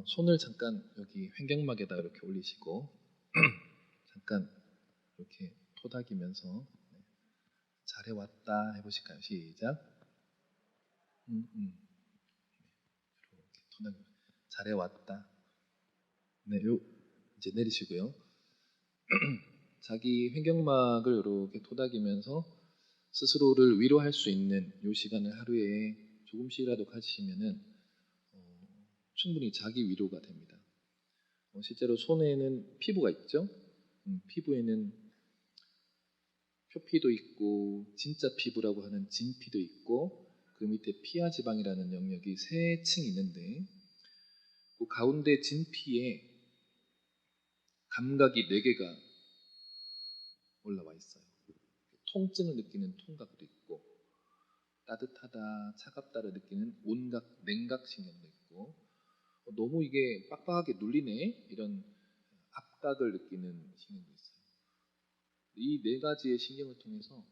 손을 잠깐 여기 횡격막에다 이렇게 올리시고 잠깐 이렇게 토닥이면서 잘해왔다 해보실까요? 시작. 이렇게 토닥이면서 잘해왔다. 네, 이제 내리시고요. 자기 횡격막을 이렇게 토닥이면서 스스로를 위로할 수 있는 이 시간을 하루에 조금씩이라도 가지시면은 충분히 자기 위로가 됩니다. 실제로 손에는 피부가 있죠. 피부에는 표피도 있고 진짜 피부라고 하는 진피도 있고 그 밑에 피하 지방이라는 영역이 세 층이 있는데 그 가운데 진피에 감각이 4개가 올라와 있어요. 통증을 느끼는 통각도 있고 따뜻하다, 차갑다를 느끼는 온각, 냉각 신경도 있고 너무 이게 빡빡하게 눌리네 이런 압각을 느끼는 신경도 있어요. 이 4가지의 신경을 통해서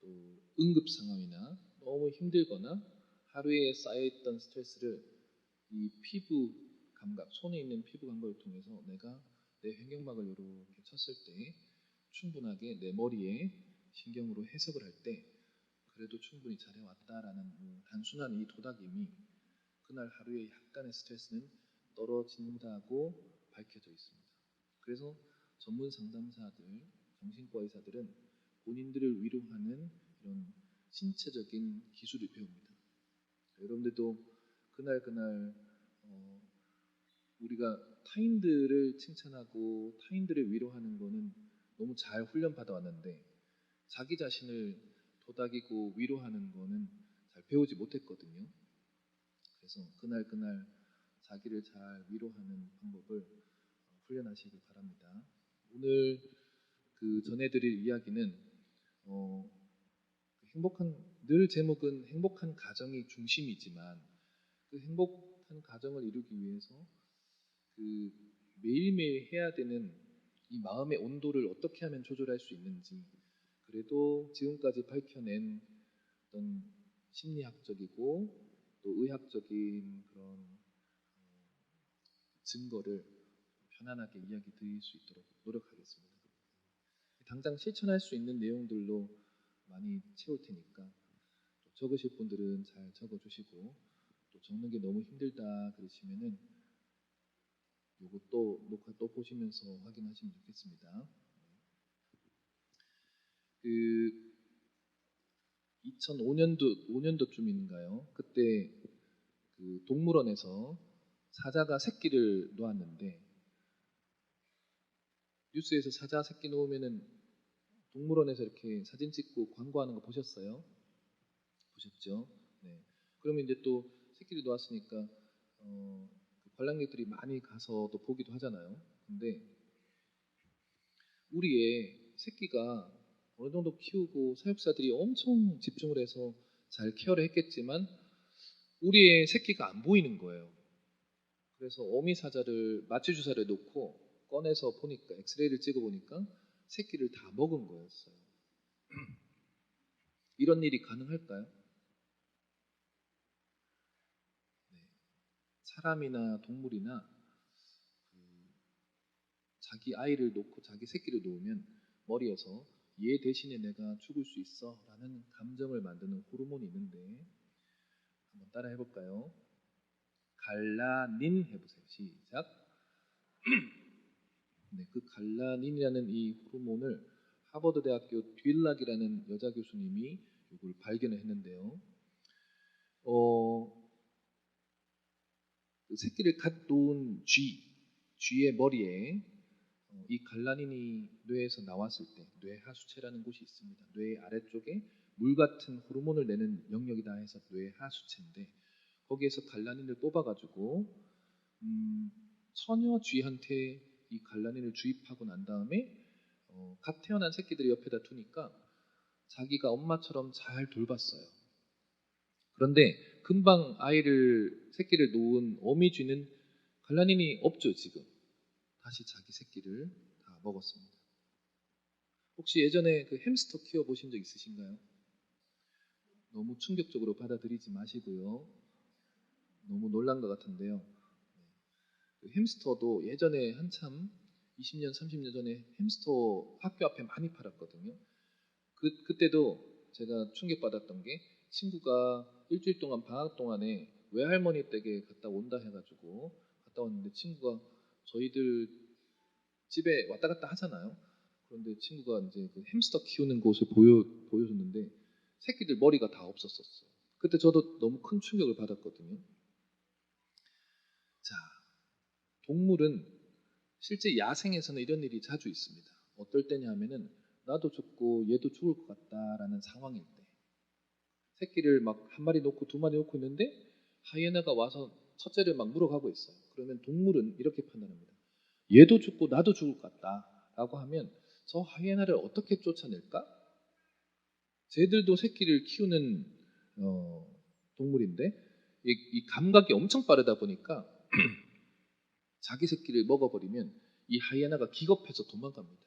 또 응급 상황이나 너무 힘들거나 하루에 쌓여있던 스트레스를 이 피부 감각, 손에 있는 피부 감각을 통해서 내가 내 횡격막을 이렇게 쳤을 때 충분하게 내 머리에 신경으로 해석을 할 때 그래도 충분히 잘해왔다라는 단순한 이 도닥임이 그날 하루에 약간의 스트레스는 떨어진다고 밝혀져 있습니다. 그래서 전문 상담사들, 정신과 의사들은 본인들을 위로하는 이런 신체적인 기술을 배웁니다. 여러분들도 그날 우리가 타인들을 칭찬하고 타인들을 위로하는 거는 너무 잘 훈련받아 왔는데 자기 자신을 도닥이고 위로하는 거는 잘 배우지 못했거든요. 그래서 그날 자기를 잘 위로하는 방법을 훈련하시길 바랍니다. 오늘 그 전해드릴 이야기는 늘 제목은 행복한 가정이 중심이지만 그 행복한 가정을 이루기 위해서 그 매일매일 해야 되는 이 마음의 온도를 어떻게 하면 조절할 수 있는지 그래도 지금까지 밝혀낸 어떤 심리학적이고 또 의학적인 그런 증거를 편안하게 이야기 드릴 수 있도록 노력하겠습니다. 당장 실천할 수 있는 내용들로 많이 채울 테니까 적으실 분들은 잘 적어주시고 또 적는 게 너무 힘들다 그러시면은 요거 또 녹화 또 보시면서 확인하시면 좋겠습니다. 그 2005년도쯤인가요? 그때 그 동물원에서 사자가 새끼를 놓았는데 뉴스에서 사자 새끼 놓으면은 동물원에서 이렇게 사진 찍고 광고하는 거 보셨어요? 보셨죠? 네. 그러면 이제 또 새끼를 놓았으니까 관람객들이 많이 가서 또 보기도 하잖아요. 근데 우리의 새끼가 어느 정도 키우고 사육사들이 엄청 집중을 해서 잘 케어를 했겠지만 우리의 새끼가 안 보이는 거예요. 그래서 어미 사자를 마취 주사를 놓고 꺼내서 보니까 엑스레이를 찍어 보니까 새끼를 다 먹은 거였어요. 이런 일이 가능할까요? 네. 사람이나 동물이나 자기 아이를 놓고 자기 새끼를 놓으면 머리에서 얘 대신에 내가 죽을 수 있어 라는 감정을 만드는 호르몬이 있는데 한번 따라 해볼까요? 갈라닌 해보세요. 시작. 네, 그 갈라닌이라는 이 호르몬을 하버드 대학교 딜락이라는 여자 교수님이 이걸 발견을 했는데요. 그 새끼를 갓 놓은 쥐의 머리에 이 갈라닌이 뇌에서 나왔을 때 뇌하수체라는 곳이 있습니다. 뇌 아래쪽에 물 같은 호르몬을 내는 영역이다 해서 뇌하수체인데 거기에서 갈라닌을 뽑아가지고 처녀 쥐한테 이 갈라닌을 주입하고 난 다음에 갓 태어난 새끼들을 옆에다 두니까 자기가 엄마처럼 잘 돌봤어요. 그런데 금방 새끼를 놓은 어미 쥐는 갈라닌이 없죠 지금. 다시 자기 새끼를 다 먹었습니다. 혹시 예전에 그 햄스터 키워보신 적 있으신가요? 너무 충격적으로 받아들이지 마시고요. 너무 놀란 것 같은데요. 그 햄스터도 예전에 한참 20년, 30년 전에 햄스터 학교 앞에 많이 팔았거든요. 그때도 제가 충격받았던 게 친구가 일주일 동안 방학 동안에 외할머니 댁에 갔다 온다 해가지고 갔다 왔는데 친구가 저희들 집에 왔다 갔다 하잖아요. 그런데 친구가 이제 그 햄스터 키우는 곳을 보여줬는데 새끼들 머리가 다 없었었어요. 그때 저도 너무 큰 충격을 받았거든요. 자, 동물은 실제 야생에서는 이런 일이 자주 있습니다. 어떨 때냐 하면은 나도 죽고 얘도 죽을 것 같다라는 상황일 때 새끼를 막 한 마리 놓고 두 마리 놓고 있는데 하이에나가 와서 첫째를 막 물어가고 있어요. 그러면 동물은 이렇게 판단합니다. 얘도 죽고 나도 죽을 것 같다라고 하면 저 하이에나를 어떻게 쫓아낼까? 쟤들도 새끼를 키우는 동물인데 이 감각이 엄청 빠르다 보니까 자기 새끼를 먹어버리면 이 하이에나가 기겁해서 도망갑니다.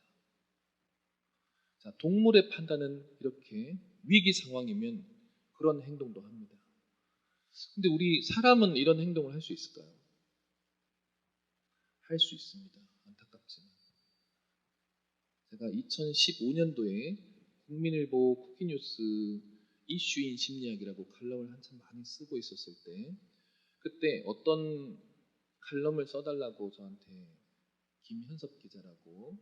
자, 동물의 판단은 이렇게 위기 상황이면 그런 행동도 합니다. 근데 우리 사람은 이런 행동을 할 수 있을까요? 할 수 있습니다. 안타깝지만. 제가 2015년도에 국민일보 쿠키뉴스 이슈인 심리학이라고 칼럼을 한참 많이 쓰고 있었을 때 그때 어떤 칼럼을 써달라고 저한테 김현섭 기자라고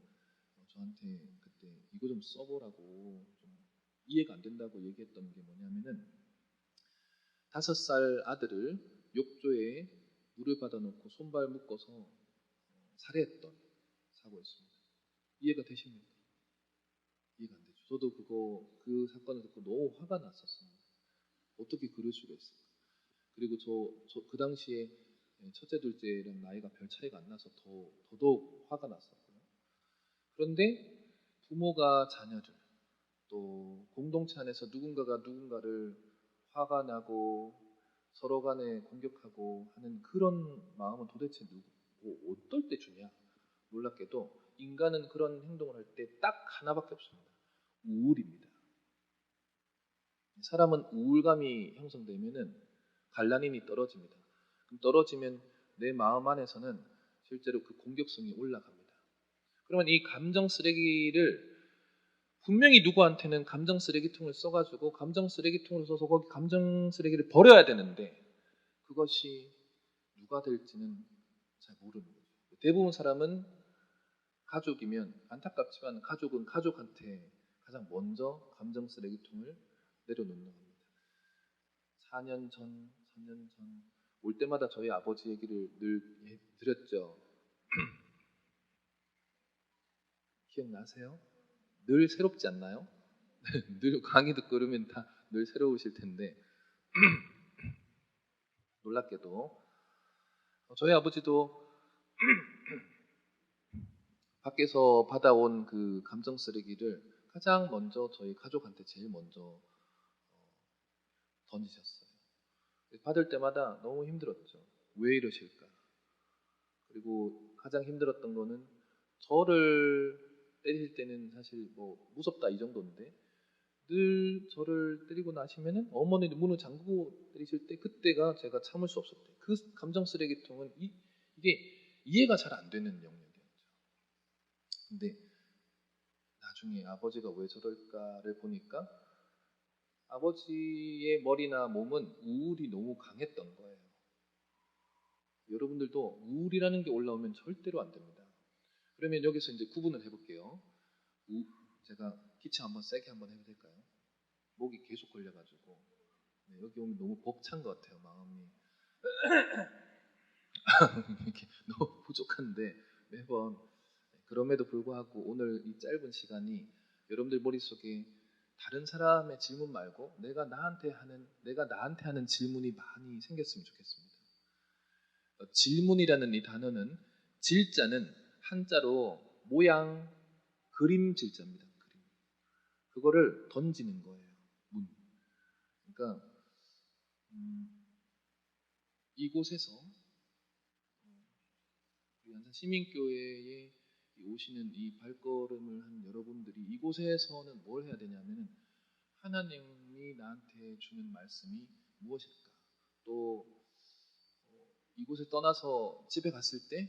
저한테 그때 이거 좀 써보라고 좀 이해가 안 된다고 얘기했던 게 뭐냐면은 5살 아들을 욕조에 물을 받아놓고 손발 묶어서 살해했던 사고였습니다. 이해가 되십니까? 이해가 안 되죠. 저도 그 사건을 듣고 너무 화가 났었습니다. 어떻게 그럴 수가 있을까? 그리고 저 그 당시에 첫째, 둘째랑 나이가 별 차이가 안 나서 더더욱 화가 났었고요. 그런데 부모가 자녀를 또 공동체 안에서 누군가가 누군가를 화가 나고 서로 간에 공격하고 하는 그런 마음은 도대체 어떨 때 주냐? 놀랍게도 인간은 그런 행동을 할 때 딱 하나밖에 없습니다. 우울입니다. 사람은 우울감이 형성되면은 갈라닌이 떨어집니다. 그럼 떨어지면 내 마음 안에서는 실제로 그 공격성이 올라갑니다. 그러면 이 감정 쓰레기를 분명히 누구한테는 감정 쓰레기통을 써가지고 감정 쓰레기통을 써서 거기 감정 쓰레기를 버려야 되는데 그것이 누가 될지는 잘 모르는 거죠. 대부분 사람은 가족이면 안타깝지만 가족은 가족한테 가장 먼저 감정 쓰레기통을 내려놓는 겁니다. 4년 전, 3년 전 올 때마다 저희 아버지 얘기를 늘 드렸죠. 기억나세요? 늘 새롭지 않나요? 늘 강의 듣고 그러면 다 늘 새로우실 텐데 놀랍게도 저희 아버지도 밖에서 받아온 그 감정 쓰레기를 가장 먼저 저희 가족한테 제일 먼저 던지셨어요. 받을 때마다 너무 힘들었죠. 왜 이러실까? 그리고 가장 힘들었던 거는 저를 때릴 때는 사실 뭐 무섭다 이 정도인데 늘 저를 때리고 나시면은 어머니도 문을 잠그고 때리실 때 그때가 제가 참을 수 없었대요. 그 감정 쓰레기통은 이게 이해가 잘 안 되는 영역이었죠. 근데 나중에 아버지가 왜 저럴까를 보니까 아버지의 머리나 몸은 우울이 너무 강했던 거예요. 여러분들도 우울이라는 게 올라오면 절대로 안 됩니다. 그러면 여기서 이제 구분을 해볼게요. 제가 기침 한번 세게 한번 해도 될까요? 목이 계속 걸려가지고 네, 여기 오면 너무 벅찬 것 같아요. 마음이 이렇게 너무 부족한데 매번 그럼에도 불구하고 오늘 이 짧은 시간이 여러분들 머릿속에 다른 사람의 질문 말고 내가 나한테 하는 질문이 많이 생겼으면 좋겠습니다. 질문이라는 이 단어는 질자는 한자로 모양 그림 질자입니다. 그림. 그거를 던지는 거예요. 문. 그러니까 이곳에서 우리 안산 시민교회에 오시는 이 발걸음을 한 여러분들이 이곳에서는 뭘 해야 되냐면은 하나님이 나한테 주는 말씀이 무엇일까? 또 이곳을 떠나서 집에 갔을 때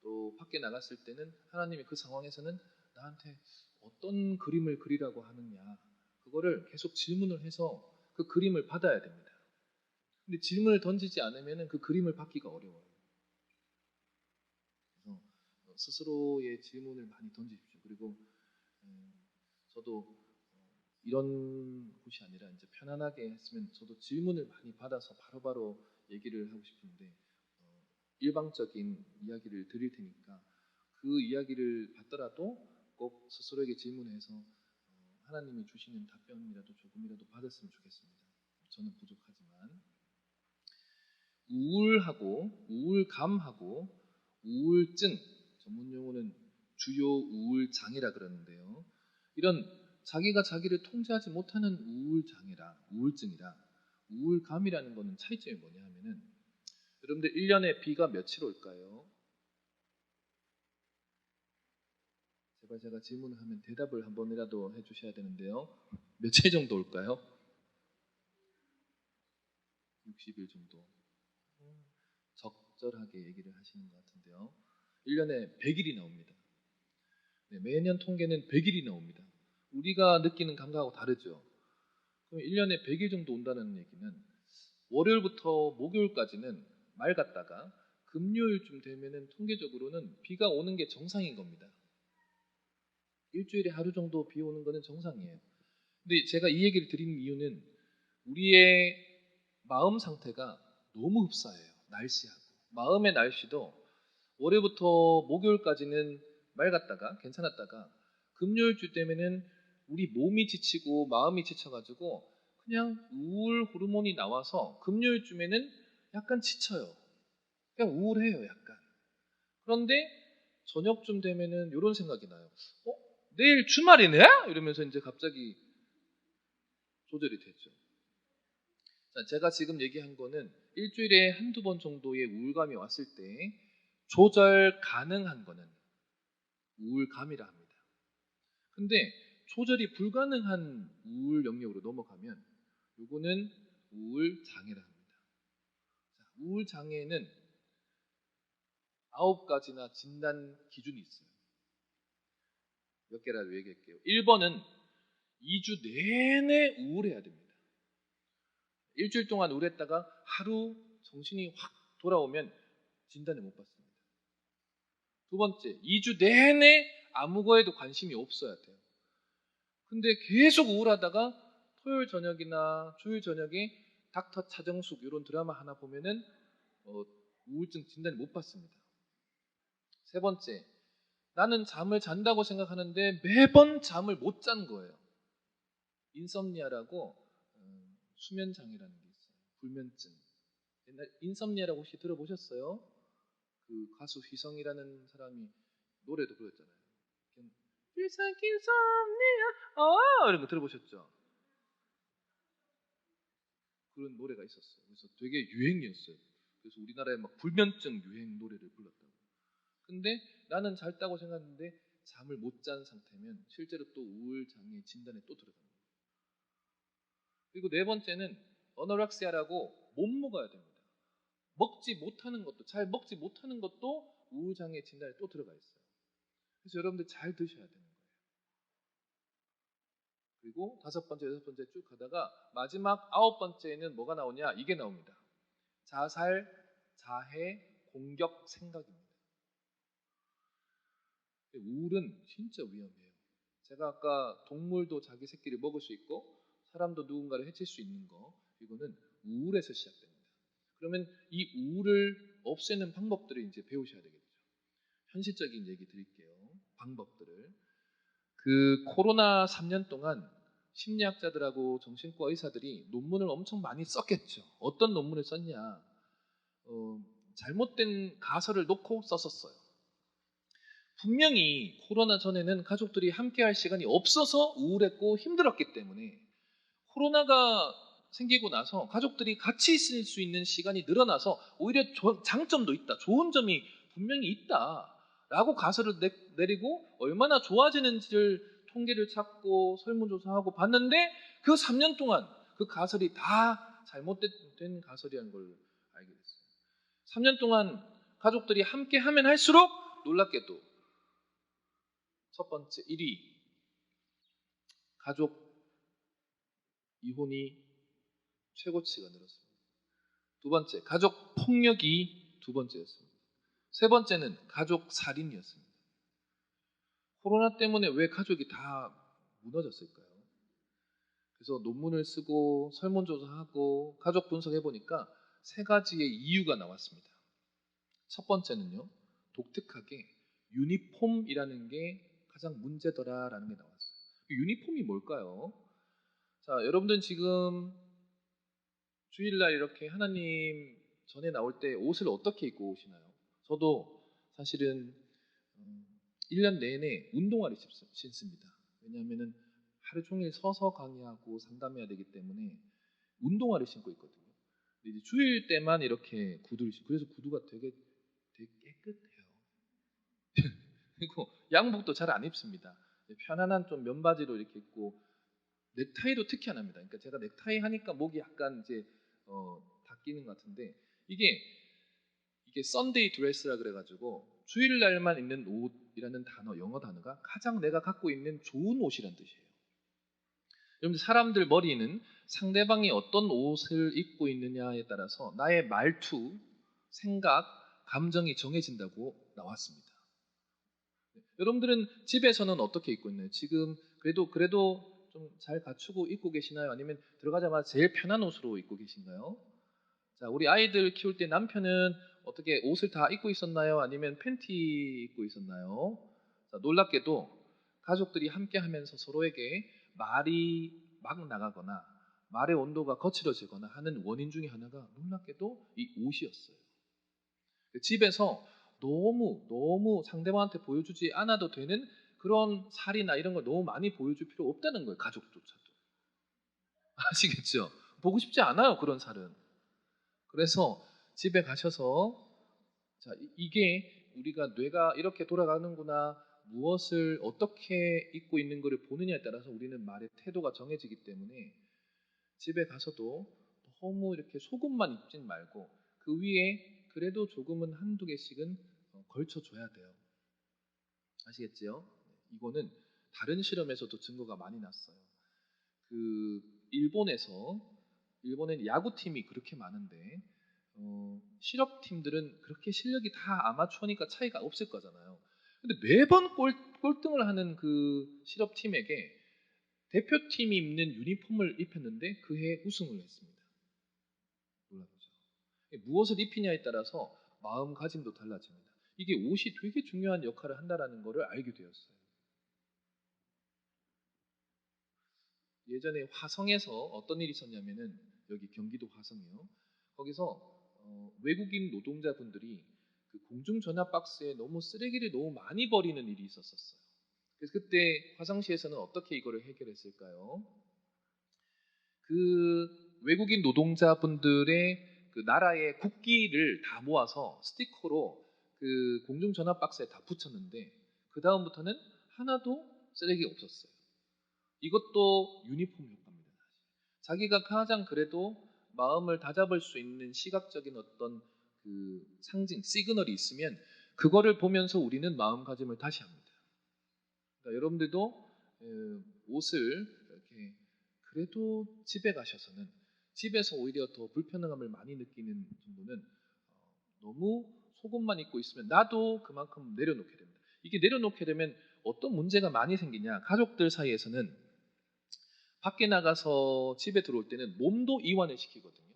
또 밖에 나갔을 때는 하나님이 그 상황에서는 나한테 어떤 그림을 그리라고 하느냐, 그거를 계속 질문을 해서 그 그림을 받아야 됩니다. 근데 질문을 던지지 않으면 그 그림을 받기가 어려워요. 그래서 스스로의 질문을 많이 던지십시오. 그리고 저도 이런 곳이 아니라 이제 편안하게 했으면 저도 질문을 많이 받아서 바로바로 얘기를 하고 싶은데 일방적인 이야기를 드릴 테니까 그 이야기를 받더라도 꼭 스스로에게 질문해서 하나님이 주시는 답변이라도 조금이라도 받았으면 좋겠습니다. 저는 부족하지만 우울하고 우울감하고 우울증, 전문 용어는 주요 우울장애라 그러는데요. 이런 자기가 자기를 통제하지 못하는 우울증이라 우울감이라는 것은 차이점이 뭐냐 하면은 여러분들 1년에 비가 며칠 올까요? 제발 제가 질문을 하면 대답을 한 번이라도 해주셔야 되는데요. 며칠 정도 올까요? 60일 정도. 적절하게 얘기를 하시는 것 같은데요. 1년에 100일이 나옵니다. 네, 매년 통계는 100일이 나옵니다. 우리가 느끼는 감각하고 다르죠. 그럼 1년에 100일 정도 온다는 얘기는 월요일부터 목요일까지는 맑았다가 금요일쯤 되면은 통계적으로는 비가 오는 게 정상인 겁니다. 일주일에 하루 정도 비 오는 거는 정상이에요. 근데 제가 이 얘기를 드리는 이유는 우리의 마음 상태가 너무 흡사해요. 날씨하고. 마음의 날씨도 월요일부터 목요일까지는 맑았다가 괜찮았다가 금요일쯤 되면은 우리 몸이 지치고 마음이 지쳐가지고 그냥 우울 호르몬이 나와서 금요일쯤에는 약간 지쳐요. 그냥 우울해요, 약간. 그런데 저녁쯤 되면은 이런 생각이 나요. 내일 주말이네? 이러면서 이제 갑자기 조절이 되죠. 자, 제가 지금 얘기한 거는 일주일에 한두 번 정도의 우울감이 왔을 때 조절 가능한 거는 우울감이라 합니다. 근데 조절이 불가능한 우울 영역으로 넘어가면 이거는 우울장애라 합니다. 자, 우울장애는 9가지나 진단 기준이 있어요. 몇 개라도 얘기할게요. 1번은 2주 내내 우울해야 됩니다. 일주일 동안 우울했다가 하루 정신이 확 돌아오면 진단을 못 받습니다. 두 번째, 2주 내내 아무 거에도 관심이 없어야 돼요. 근데 계속 우울하다가 토요일 저녁이나 주일 저녁에 닥터 차정숙 이런 드라마 하나 보면은 우울증 진단을 못 받습니다. 세 번째, 나는 잠을 잔다고 생각하는데 매번 잠을 못 잔 거예요. 인썸니아라고 수면 장애라는 게 있어요. 불면증. 옛날 인썸니아라고 혹시 들어보셨어요? 그 가수 휘성이라는 사람이 노래도 불렀잖아요. It's like insomnia. 이런 거 들어보셨죠? 그런 노래가 있었어요. 그래서 되게 유행이었어요. 그래서 우리나라에 막 불면증 유행 노래를 불렀다고. 근데 나는 잘 자고 생각했는데 잠을 못 잔 상태면 실제로 또 우울장애 진단에 또 들어갑니다. 그리고 네 번째는 어노렉시아라고 못 먹어야 됩니다. 잘 먹지 못하는 것도 우울장애 진단에 또 들어가 있어요. 그래서 여러분들 잘 드셔야 되는 거예요. 그리고 5번째, 6번째 쭉 가다가 마지막 9번째에는 뭐가 나오냐? 이게 나옵니다. 자살, 자해, 공격 생각입니다. 우울은 진짜 위험해요. 제가 아까 동물도 자기 새끼를 먹을 수 있고 사람도 누군가를 해칠 수 있는 거, 이거는 우울에서 시작됩니다. 그러면 이 우울을 없애는 방법들을 이제 배우셔야 되겠죠. 현실적인 얘기 드릴게요. 방법들을. 그 코로나 3년 동안 심리학자들하고 정신과 의사들이 논문을 엄청 많이 썼겠죠. 어떤 논문을 썼냐? 잘못된 가설을 놓고 썼었어요. 분명히 코로나 전에는 가족들이 함께할 시간이 없어서 우울했고 힘들었기 때문에 코로나가 생기고 나서 가족들이 같이 있을 수 있는 시간이 늘어나서 오히려 장점도 있다. 좋은 점이 분명히 있다라고 가설을 내리고 얼마나 좋아지는지를 통계를 찾고 설문조사하고 봤는데 그 3년 동안 그 가설이 다 잘못된 가설이라는 걸 알게 됐어요. 3년 동안 가족들이 함께 하면 할수록 놀랍게도 첫 번째 1위 가족 이혼이 최고치가 늘었습니다. 두 번째 가족 폭력이 두 번째였습니다. 세 번째는 가족 살인이었습니다. 코로나 때문에 왜 가족이 다 무너졌을까요? 그래서 논문을 쓰고 설문조사하고 가족 분석해보니까 세 가지의 이유가 나왔습니다. 첫 번째는요, 독특하게 유니폼이라는 게 가장 문제더라라는 게 나왔어요. 유니폼이 뭘까요? 자, 여러분들은 지금 주일날 이렇게 하나님 전에 나올 때 옷을 어떻게 입고 오시나요? 저도 사실은 1년 내내 운동화를 신습니다. 왜냐하면 하루 종일 서서 강의하고 상담해야 되기 때문에 운동화를 신고 있거든요. 근데 이제 주일 때만 이렇게 구두를 신고, 그래서 구두가 되게 깨끗해요. 그리고 양복도 잘 안 입습니다. 편안한 좀 면바지로 이렇게 입고 넥타이도 특히 안 합니다. 그러니까 제가 넥타이 하니까 목이 약간 이제 닫히는 것 같은데 이게 썬데이 드레스라 그래가지고 주일날만 입는 옷이라는 단어, 영어 단어가 가장 내가 갖고 있는 좋은 옷이란 뜻이에요. 여러분들 사람들 머리는 상대방이 어떤 옷을 입고 있느냐에 따라서 나의 말투, 생각, 감정이 정해진다고 나왔습니다. 여러분들은 집에서는 어떻게 입고 있나요? 지금 그래도 좀 잘 갖추고 입고 계시나요? 아니면 들어가자마자 제일 편한 옷으로 입고 계신가요? 자, 우리 아이들 키울 때 남편은 어떻게 옷을 다 입고 있었나요? 아니면 팬티 입고 있었나요? 자, 놀랍게도 가족들이 함께 하면서 서로에게 말이 막 나가거나 말의 온도가 거칠어지거나 하는 원인 중에 하나가 놀랍게도 이 옷이었어요. 집에서 너무 상대방한테 보여주지 않아도 되는 그런 살이나 이런 걸 너무 많이 보여줄 필요 없다는 거예요. 가족조차도. 아시겠죠? 보고 싶지 않아요. 그런 살은. 그래서 집에 가셔서 자, 이게 우리가 뇌가 이렇게 돌아가는구나, 무엇을 어떻게 입고 있는 것을 보느냐에 따라서 우리는 말의 태도가 정해지기 때문에 집에 가서도 너무 이렇게 속옷만 입진 말고 그 위에 그래도 조금은 한두 개씩은 걸쳐줘야 돼요. 아시겠지요? 이거는 다른 실험에서도 증거가 많이 났어요. 그 일본엔 야구팀이 그렇게 많은데 실업팀들은 그렇게 실력이 다 아마추어니까 차이가 없을 거잖아요. 근데 매번 꼴등을 하는 그 실업팀에게 대표팀이 입는 유니폼을 입혔는데 그해 우승을 했습니다. 놀랍죠. 무엇을 입히냐에 따라서 마음가짐도 달라집니다. 이게 옷이 되게 중요한 역할을 한다는 것을 알게 되었어요. 예전에 화성에서 어떤 일이 있었냐면은 여기 경기도 화성이요. 거기서 외국인 노동자분들이 그 공중전화 박스에 너무 쓰레기를 너무 많이 버리는 일이 있었어요. 그래서 그때 화성시에서는 어떻게 이거를 해결했을까요? 그 외국인 노동자분들의 그 나라의 국기를 다 모아서 스티커로 그 공중전화 박스에 다 붙였는데 그 다음부터는 하나도 쓰레기가 없었어요. 이것도 유니폼 효과입니다. 자기가 가장 그래도 마음을 다잡을 수 있는 시각적인 어떤 그 상징, 시그널이 있으면 그거를 보면서 우리는 마음가짐을 다시 합니다. 그러니까 여러분들도 옷을 이렇게 그래도 집에 가셔서는 집에서 오히려 더 불편함을 많이 느끼는 정도는 너무 속옷만 입고 있으면 나도 그만큼 내려놓게 됩니다. 이게 내려놓게 되면 어떤 문제가 많이 생기냐? 가족들 사이에서는 밖에 나가서 집에 들어올 때는 몸도 이완을 시키거든요.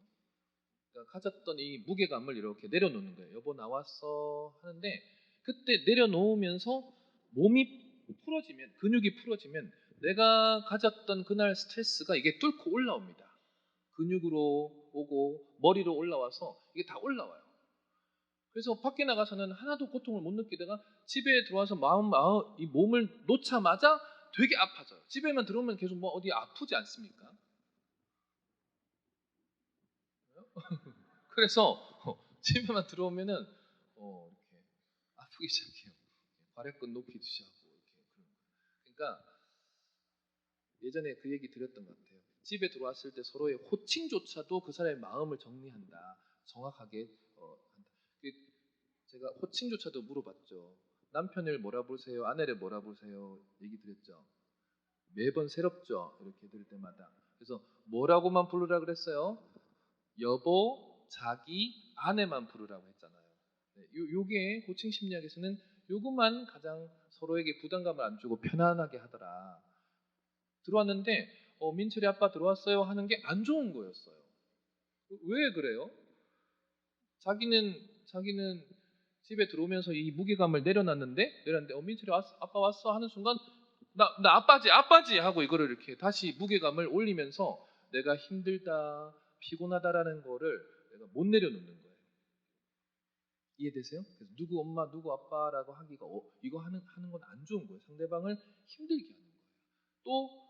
그러니까 가졌던 이 무게감을 이렇게 내려놓는 거예요. 여보 나왔어 하는데 그때 내려놓으면서 몸이 풀어지면 근육이 풀어지면 내가 가졌던 그날 스트레스가 이게 뚫고 올라옵니다. 근육으로 오고 머리로 올라와서 이게 다 올라와요. 그래서 밖에 나가서는 하나도 고통을 못 느끼다가 집에 들어와서 이 몸을 놓자마자 되게 아파져요. 집에만 들어오면 계속 뭐 어디 아프지 않습니까? 그래서 집에만 들어오면은 이렇게 아프기 시작해요. 발해권 높이 드시하고 이렇게 그런 거예요. 그러니까 예전에 그 얘기 드렸던 것 같아요. 집에 들어왔을 때 서로의 호칭조차도 그 사람의 마음을 정리한다. 정확하게 한다. 제가 호칭조차도 물어봤죠. 남편을 뭐라 부르세요? 아내를 뭐라 부르세요? 얘기 드렸죠. 매번 새롭죠. 이렇게 들을 때마다. 그래서 뭐라고만 부르라 그랬어요? 여보, 자기, 아내만 부르라고 했잖아요. 네, 요게 호칭 심리학에서는 요것만 가장 서로에게 부담감을 안 주고 편안하게 하더라. 들어왔는데 민철이 아빠 들어왔어요 하는 게 안 좋은 거였어요. 왜 그래요? 자기는 집에 들어오면서 이 무게감을 내려놨는데 민철이 왔어, 아빠 왔어 하는 순간 나 아빠지 하고 이거를 이렇게 다시 무게감을 올리면서 내가 힘들다 피곤하다라는 거를 내가 못 내려놓는 거예요. 이해되세요? 그래서 누구 엄마 누구 아빠라고 하기가 이거 하는 건 안 좋은 거예요. 상대방을 힘들게 하는 거예요. 또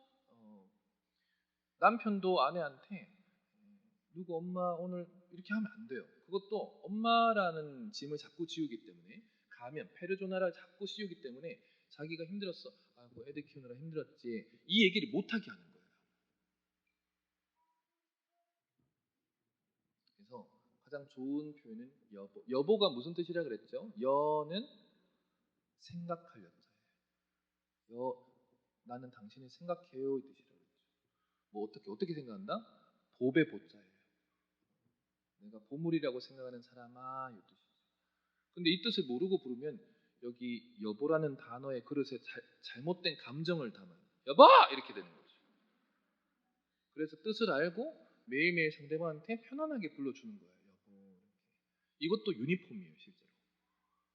남편도 아내한테 누구 엄마 오늘 이렇게 하면 안 돼요. 그것도 엄마라는 짐을 자꾸 지우기 때문에 가면 페르조나를 자꾸 씌우기 때문에 자기가 힘들었어. 아이고 애들 키우느라 힘들었지. 이 얘기를 못하게 하는 거예요. 그래서 가장 좋은 표현은 여보. 여보가 무슨 뜻이라 그랬죠? 여는 생각할 여자예요. 나는 당신을 생각해요 이 뜻이라 그랬죠. 뭐 어떻게 생각한다? 보배 보자예요. 내가 보물이라고 생각하는 사람아 이 뜻이죠. 근데 이 뜻을 모르고 부르면 여기 여보라는 단어의 그릇에 잘못된 감정을 담아요. 여보! 이렇게 되는 거죠. 그래서 뜻을 알고 매일매일 상대방한테 편안하게 불러주는 거예요. 여보. 이것도 유니폼이에요, 실제로.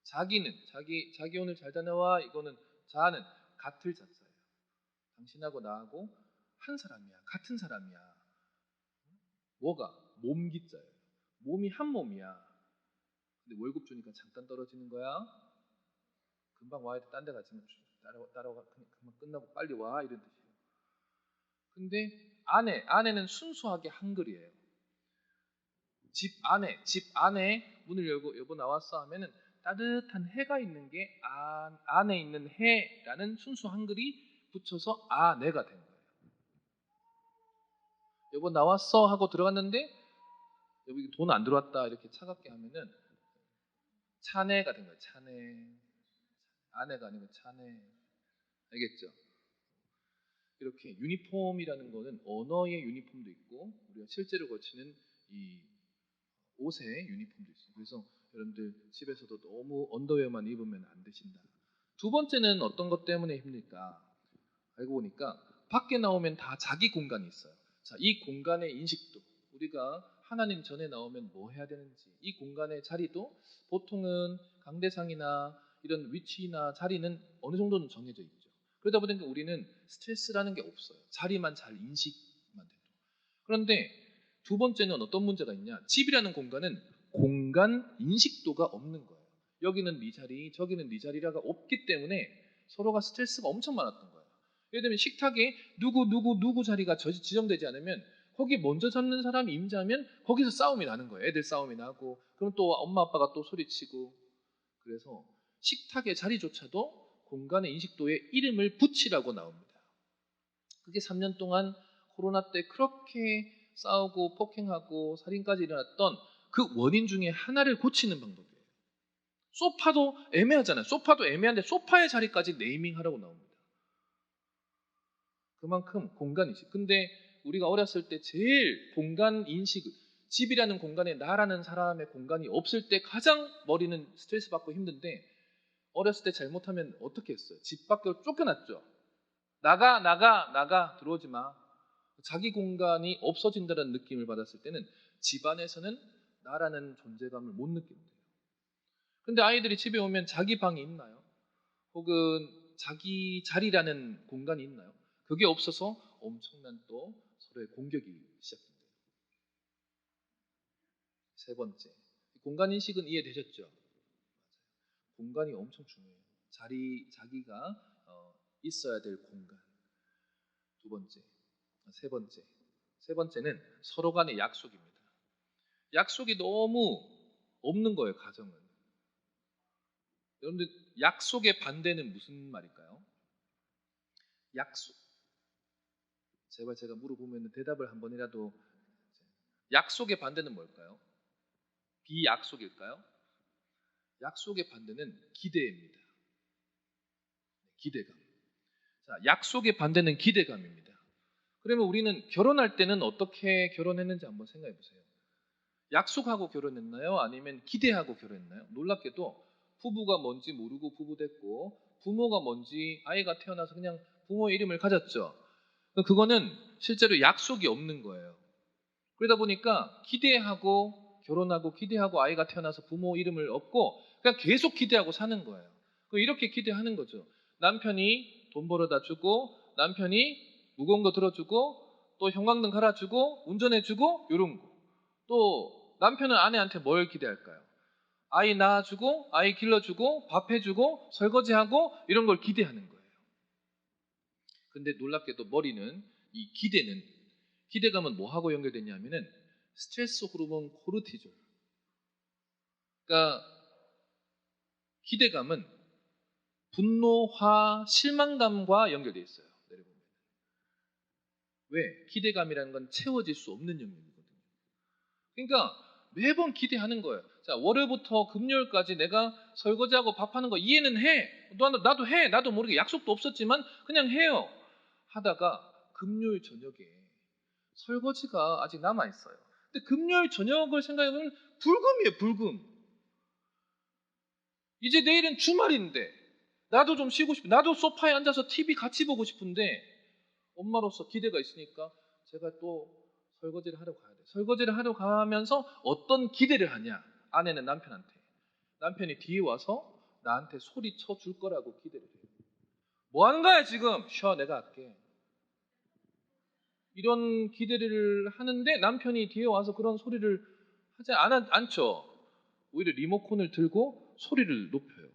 자기 오늘 잘 다녀와. 이거는 자는 같을 자자예요. 당신하고 나하고 한 사람이야. 같은 사람이야. 뭐가? 몸기자예요. 몸이 한 몸이야. 근데 월급 주니까 잠깐 떨어지는 거야. 금방 와야 돼. 딴 데 가지면 따라와. 금방 끝나고 빨리 와. 이런 뜻이에요. 근데 아내는 순수하게 한글이에요. 집 안에 문을 열고 여보 나왔어 하면은 따뜻한 해가 있는 게 안에 있는 해라는 순수 한글이 붙여서 아내가 된 거예요. 여보 나왔어 하고 들어갔는데 여기 돈 안 들어왔다 이렇게 차갑게 하면은 차내가 된 거예요. 차내. 아내가 아니고 차내. 알겠죠? 이렇게 유니폼이라는 거는 언어의 유니폼도 있고 우리가 실제로 거치는 이 옷의 유니폼도 있어요. 그래서 여러분들 집에서도 너무 언더웨어만 입으면 안 되신다. 두 번째는 어떤 것 때문에 힘들까? 알고 보니까 밖에 나오면 다 자기 공간이 있어요. 자, 이 공간의 인식도 우리가 하나님 전에 나오면 뭐 해야 되는지 이 공간의 자리도 보통은 강대상이나 이런 위치나 자리는 어느 정도는 정해져 있죠. 그러다 보니까 우리는 스트레스라는 게 없어요. 자리만 잘 인식만 돼도. 그런데 두 번째는 어떤 문제가 있냐? 집이라는 공간은 공간 인식도가 없는 거예요. 여기는 네 자리, 저기는 네 자리라가 없기 때문에 서로가 스트레스가 엄청 많았던 거예요. 예를 들면 식탁에 누구 자리가 지정되지 않으면 거기 먼저 잡는 사람이 임자면 거기서 싸움이 나는 거예요. 애들 싸움이 나고 그럼 또 엄마 아빠가 또 소리치고 그래서 식탁의 자리조차도 공간의 인식도에 이름을 붙이라고 나옵니다. 그게 3년 동안 코로나 때 그렇게 싸우고 폭행하고 살인까지 일어났던 그 원인 중에 하나를 고치는 방법이에요. 소파도 애매하잖아요. 소파도 애매한데 소파의 자리까지 네이밍하라고 나옵니다. 그만큼 공간인식. 근데 우리가 어렸을 때 제일 공간 인식, 집이라는 공간에 나라는 사람의 공간이 없을 때 가장 머리는 스트레스 받고 힘든데 어렸을 때 잘못하면 어떻게 했어요? 집 밖으로 쫓겨났죠. 나가 들어오지 마. 자기 공간이 없어진다는 느낌을 받았을 때는 집안에서는 나라는 존재감을 못 느낀대요. 근데 아이들이 집에 오면 자기 방이 있나요? 혹은 자기 자리라는 공간이 있나요? 그게 없어서 엄청난 또 서로의 공격이 시작된대요. 세 번째, 공간 인식은 이해되셨죠? 공간이 엄청 중요해요. 자기가 있어야 될 공간. 두 번째, 세 번째는 서로 간의 약속입니다. 약속이 너무 없는 거예요, 가정은. 여러분들 약속의 반대는 무슨 말일까요? 약속. 제가 물어보면 대답을 한 번이라도. 약속의 반대는 뭘까요? 비약속일까요? 약속의 반대는 기대입니다. 기대감. 자, 약속의 반대는 기대감입니다. 그러면 우리는 결혼할 때는 어떻게 결혼했는지 한번 생각해 보세요. 약속하고 결혼했나요? 아니면 기대하고 결혼했나요? 놀랍게도 부부가 뭔지 모르고 부부 됐고 부모가 뭔지 아이가 태어나서 그냥 부모의 이름을 가졌죠. 그거는 실제로 약속이 없는 거예요. 그러다 보니까 기대하고 결혼하고 기대하고 아이가 태어나서 부모 이름을 얻고 그냥 계속 기대하고 사는 거예요. 이렇게 기대하는 거죠. 남편이 돈 벌어다 주고 남편이 무거운 거 들어주고 또 형광등 갈아주고 운전해주고 이런 거. 또 남편은 아내한테 뭘 기대할까요? 아이 낳아주고 아이 길러주고 밥 해주고 설거지하고 이런 걸 기대하는 거예요. 근데 놀랍게도 머리는 이 기대감은 뭐하고 연결되냐면은 스트레스 호르몬 코르티졸. 그러니까 기대감은 분노와 실망감과 연결되어 있어요. 내려보면. 왜? 기대감이라는 건 채워질 수 없는 영역이거든요. 그러니까 매번 기대하는 거예요. 자, 월요일부터 금요일까지 내가 설거지하고 밥하는 거 이해는 해. 나도 해. 나도 모르게 약속도 없었지만 그냥 해요. 하다가 금요일 저녁에 설거지가 아직 남아있어요. 근데 금요일 저녁을 생각해보면 불금이에요. 불금. 이제 내일은 주말인데 나도 좀 쉬고 싶어. 나도 소파에 앉아서 TV 같이 보고 싶은데 엄마로서 기대가 있으니까 제가 또 설거지를 하러 가야 돼. 설거지를 하러 가면서 어떤 기대를 하냐? 아내는 남편한테. 남편이 뒤에 와서 나한테 소리 쳐줄 거라고 기대를 해요. 뭐 하는 거야 지금? 쉬어, 내가 할게. 이런 기대를 하는데 남편이 뒤에 와서 그런 소리를 하지 않죠. 오히려 리모컨을 들고 소리를 높여요.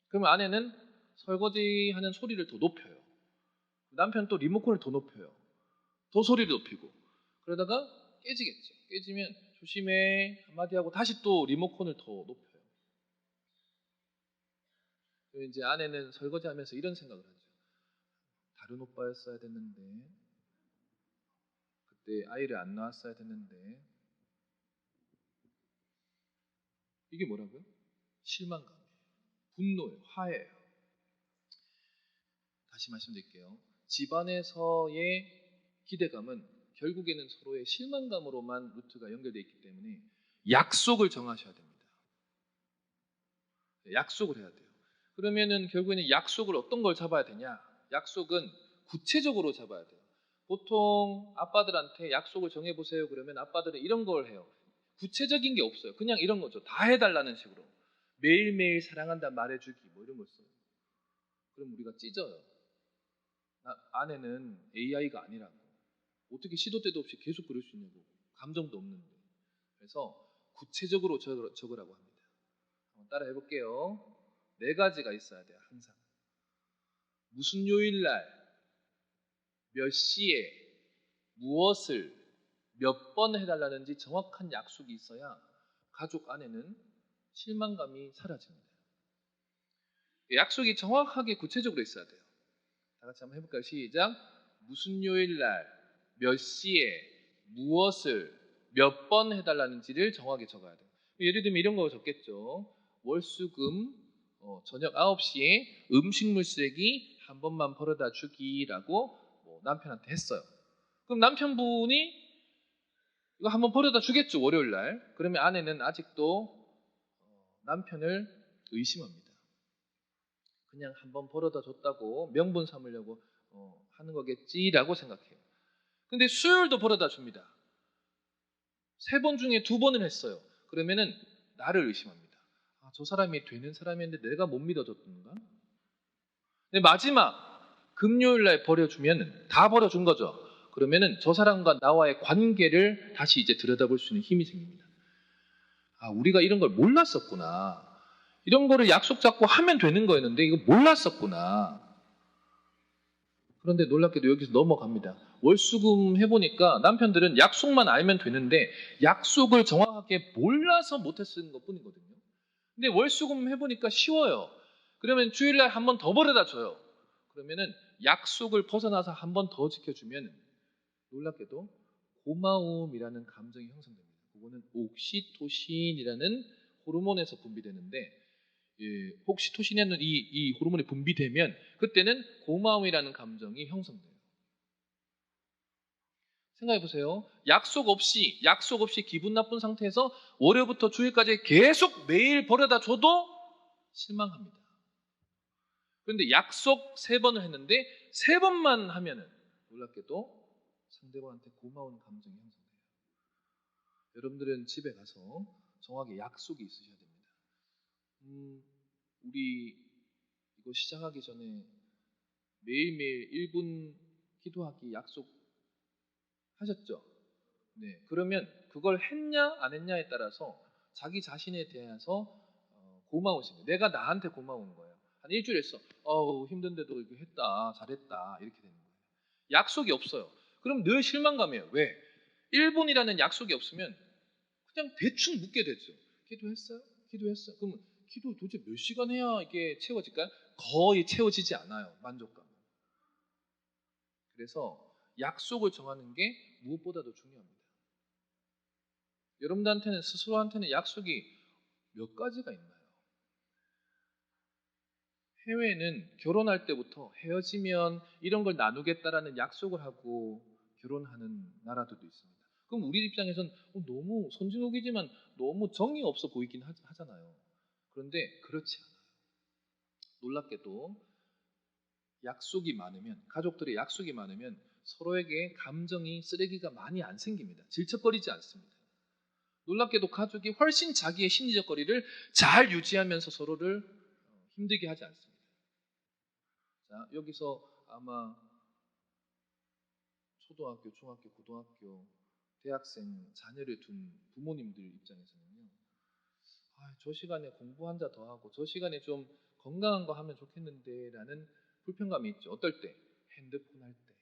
그러면 아내는 설거지하는 소리를 더 높여요. 남편 또 리모컨을 더 높여요. 더 소리를 높이고. 그러다가 깨지겠죠. 깨지면 조심해 한마디 하고 다시 또 리모컨을 더 높여요. 그리고 이제 아내는 설거지하면서 이런 생각을 하죠. 다른 오빠였어야 됐는데 그때 아이를 안 낳았어야 됐는데. 이게 뭐라고요? 실망감이에요. 분노예요. 화해예요. 다시 말씀드릴게요. 집안에서의 기대감은 결국에는 서로의 실망감으로만 루트가 연결되어 있기 때문에 약속을 정하셔야 됩니다. 약속을 해야 돼요. 그러면은 결국에는 약속을 어떤 걸 잡아야 되냐? 약속은 구체적으로 잡아야 돼요. 보통 아빠들한테 약속을 정해보세요. 그러면 아빠들은 이런 걸 해요. 구체적인 게 없어요. 그냥 이런 거죠. 다 해달라는 식으로. 매일매일 사랑한다 말해주기 뭐 이런 거 써요. 그럼 우리가 찢어요. 아내는 AI가 아니라고. 어떻게 시도 때도 없이 계속 그럴 수 있냐고. 감정도 없는데. 그래서 구체적으로 적으라고 합니다. 한번 따라 해볼게요. 4가지가 있어야 돼요. 항상. 무슨 요일날 몇 시에 무엇을 몇 번 해달라는지 정확한 약속이 있어야 가족 안에는 실망감이 사라집니다. 약속이 정확하게 구체적으로 있어야 돼요. 다 같이 한번 해볼까요? 시작. 무슨 요일날 몇 시에 무엇을 몇 번 해달라는지를 정확하게 적어야 돼요. 예를 들면 이런 거 적겠죠. 월수금 저녁 9시에 음식물 쓰레기 한 번만 버려다 주기라고 남편한테 했어요. 그럼 남편분이 이거 한번 버려다 주겠죠. 월요일날. 그러면 아내는 아직도 남편을 의심합니다. 그냥 한번 버려다 줬다고 명분 삼으려고 하는 거겠지라고 생각해요. 근데 수요일도 버려다 줍니다. 3번 중에 2번을 했어요. 그러면은 나를 의심합니다. 저 사람이 되는 사람이었는데 내가 못 믿어줬던가? 근데 마지막 금요일날 버려주면 다 버려준 거죠. 그러면은 저 사람과 나와의 관계를 다시 이제 들여다볼 수 있는 힘이 생깁니다. 우리가 이런 걸 몰랐었구나. 이런 거를 약속 잡고 하면 되는 거였는데 이거 몰랐었구나. 그런데 놀랍게도 여기서 넘어갑니다. 월수금 해보니까 남편들은 약속만 알면 되는데 약속을 정확하게 몰라서 못했는 것 뿐이거든요. 근데 월수금 해보니까 쉬워요. 그러면 주일날 한 번 더 버려다 줘요. 그러면은 약속을 벗어나서 한 번 더 지켜주면 놀랍게도 고마움이라는 감정이 형성됩니다. 그거는 옥시토신이라는 호르몬에서 분비되는데 옥시토신이라는 이 호르몬이 분비되면 그때는 고마움이라는 감정이 형성돼요. 생각해 보세요. 약속 없이 기분 나쁜 상태에서 월요일부터 주일까지 계속 매일 벌어다 줘도 실망합니다. 그런데 약속 3번을 했는데 3번만 하면은 놀랍게도 상대방한테 고마운 감정이 형성돼요. 여러분들은 집에 가서 정확하게 약속이 있으셔야 됩니다. 우리 이거 시작하기 전에 매일매일 1분 기도하기 약속하셨죠? 네. 그러면 그걸 했냐 안 했냐에 따라서 자기 자신에 대해서 고마우십니다. 내가 나한테 고마운 거예요. 한 일주일 했어. 힘든데도 이렇게 했다. 잘했다. 이렇게 되는 거예요. 약속이 없어요. 그럼 늘 실망감이에요. 왜? 1분이라는 약속이 없으면 그냥 대충 묻게 되죠. 기도했어요? 기도했어요? 그럼 기도 도대체 몇 시간 해야 이게 채워질까요? 거의 채워지지 않아요. 만족감. 그래서 약속을 정하는 게 무엇보다도 중요합니다. 여러분들한테는 스스로한테는 약속이 몇 가지가 있나요? 해외는 결혼할 때부터 헤어지면 이런 걸 나누겠다라는 약속을 하고 결혼하는 나라들도 있습니다. 그럼 우리 입장에서는 너무 선진국이지만 너무 정이 없어 보이긴 하잖아요. 그런데 그렇지 않아요. 놀랍게도 약속이 많으면, 가족들의 약속이 많으면 서로에게 감정이 쓰레기가 많이 안 생깁니다. 질척거리지 않습니다. 놀랍게도 가족이 훨씬 자기의 심리적 거리를 잘 유지하면서 서로를 힘들게 하지 않습니다. 자, 여기서 아마 초등학교, 중학교, 고등학교, 대학생 자녀를 둔 부모님들 입장에서는요. 저 시간에 공부 한 자 더 하고 저 시간에 좀 건강한 거 하면 좋겠는데 라는 불편감이 있죠. 어떨 때? 핸드폰 할 때.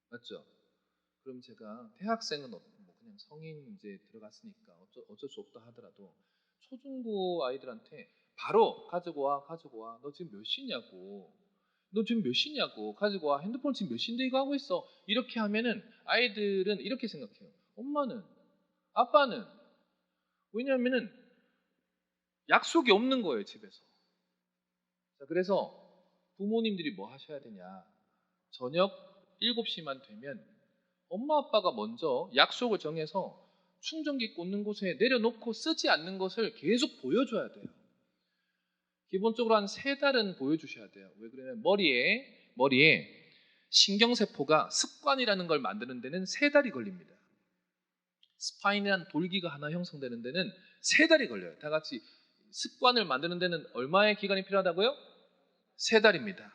맞죠? 그럼 제가 대학생은 뭐 그냥 성인 이제 들어갔으니까 어쩔 수 없다 하더라도 초중고 아이들한테 바로 가지고 와. 너 지금 몇 시냐고. 가지고 와. 핸드폰 지금 몇 시인데 이거 하고 있어. 이렇게 하면은 아이들은 이렇게 생각해요. 엄마는, 아빠는. 왜냐하면은 약속이 없는 거예요, 집에서. 자, 그래서 부모님들이 뭐 하셔야 되냐. 저녁 7시만 되면 엄마 아빠가 먼저 약속을 정해서 충전기 꽂는 곳에 내려놓고 쓰지 않는 것을 계속 보여줘야 돼요. 기본적으로 한 3달은 보여주셔야 돼요. 왜 그러냐면 머리에 신경세포가 습관이라는 걸 만드는 데는 3달이 걸립니다. 스파인이라는 돌기가 하나 형성되는 데는 3달이 걸려요. 다 같이 습관을 만드는 데는 얼마의 기간이 필요하다고요? 3달입니다.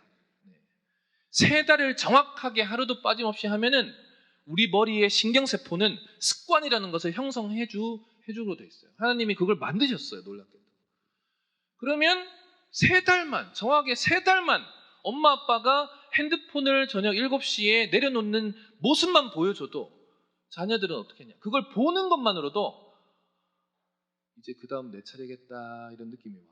3달을 정확하게 하루도 빠짐없이 하면은 우리 머리의 신경세포는 습관이라는 것을 형성해주기로 되어 있어요. 하나님이 그걸 만드셨어요. 놀랍게도. 그러면 3달만, 정확하게 3달만 엄마 아빠가 핸드폰을 저녁 7시에 내려놓는 모습만 보여줘도 자녀들은 어떻게 했냐. 그걸 보는 것만으로도 이제 그 다음 내 차례겠다 이런 느낌이 와요.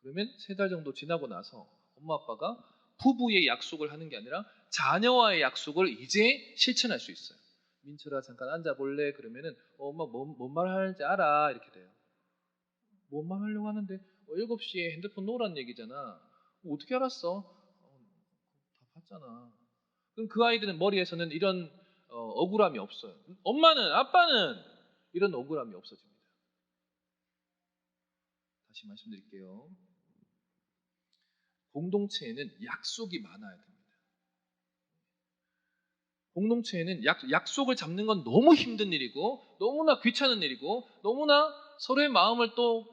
그러면 3달 정도 지나고 나서 엄마 아빠가 부부의 약속을 하는 게 아니라 자녀와의 약속을 이제 실천할 수 있어요. 민철아 잠깐 앉아볼래? 그러면은 엄마 뭔 말 하는지 알아 이렇게 돼요. 뭔 말 하려고 하는데 7시에 핸드폰 놓으라는 얘기잖아. 어떻게 알았어? 다 봤잖아. 그럼 그 아이들은 머리에서는 이런 억울함이 없어요. 엄마는 아빠는 이런 억울함이 없어집니다. 다시 말씀드릴게요. 공동체에는 약속이 많아야 됩니다. 공동체에는 약속을 잡는 건 너무 힘든 일이고 너무나 귀찮은 일이고 너무나 서로의 마음을 또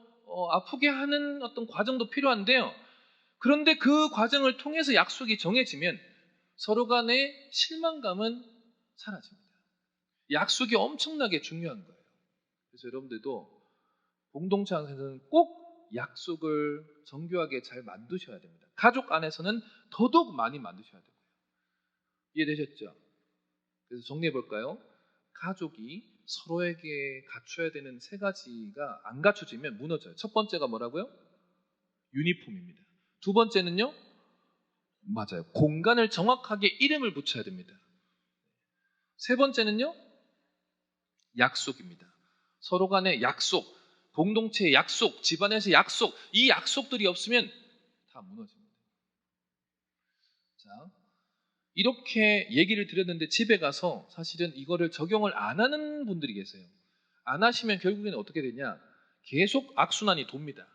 아프게 하는 어떤 과정도 필요한데요. 그런데 그 과정을 통해서 약속이 정해지면 서로 간의 실망감은 사라집니다. 약속이 엄청나게 중요한 거예요. 그래서 여러분들도 공동체 안에서는 꼭 약속을 정교하게 잘 만드셔야 됩니다. 가족 안에서는 더더욱 많이 만드셔야 되고요. 이해되셨죠? 그래서 정리해 볼까요? 가족이 서로에게 갖춰야 되는 3가지가 안 갖춰지면 무너져요. 첫 번째가 뭐라고요? 유니폼입니다. 두 번째는요? 맞아요. 공간을 정확하게 이름을 붙여야 됩니다. 3번째는요? 약속입니다. 서로 간의 약속, 공동체의 약속, 집안에서 약속, 이 약속들이 없으면 다 무너집니다. 자, 이렇게 얘기를 드렸는데 집에 가서 사실은 이거를 적용을 안 하는 분들이 계세요. 안 하시면 결국에는 어떻게 되냐? 계속 악순환이 돕니다.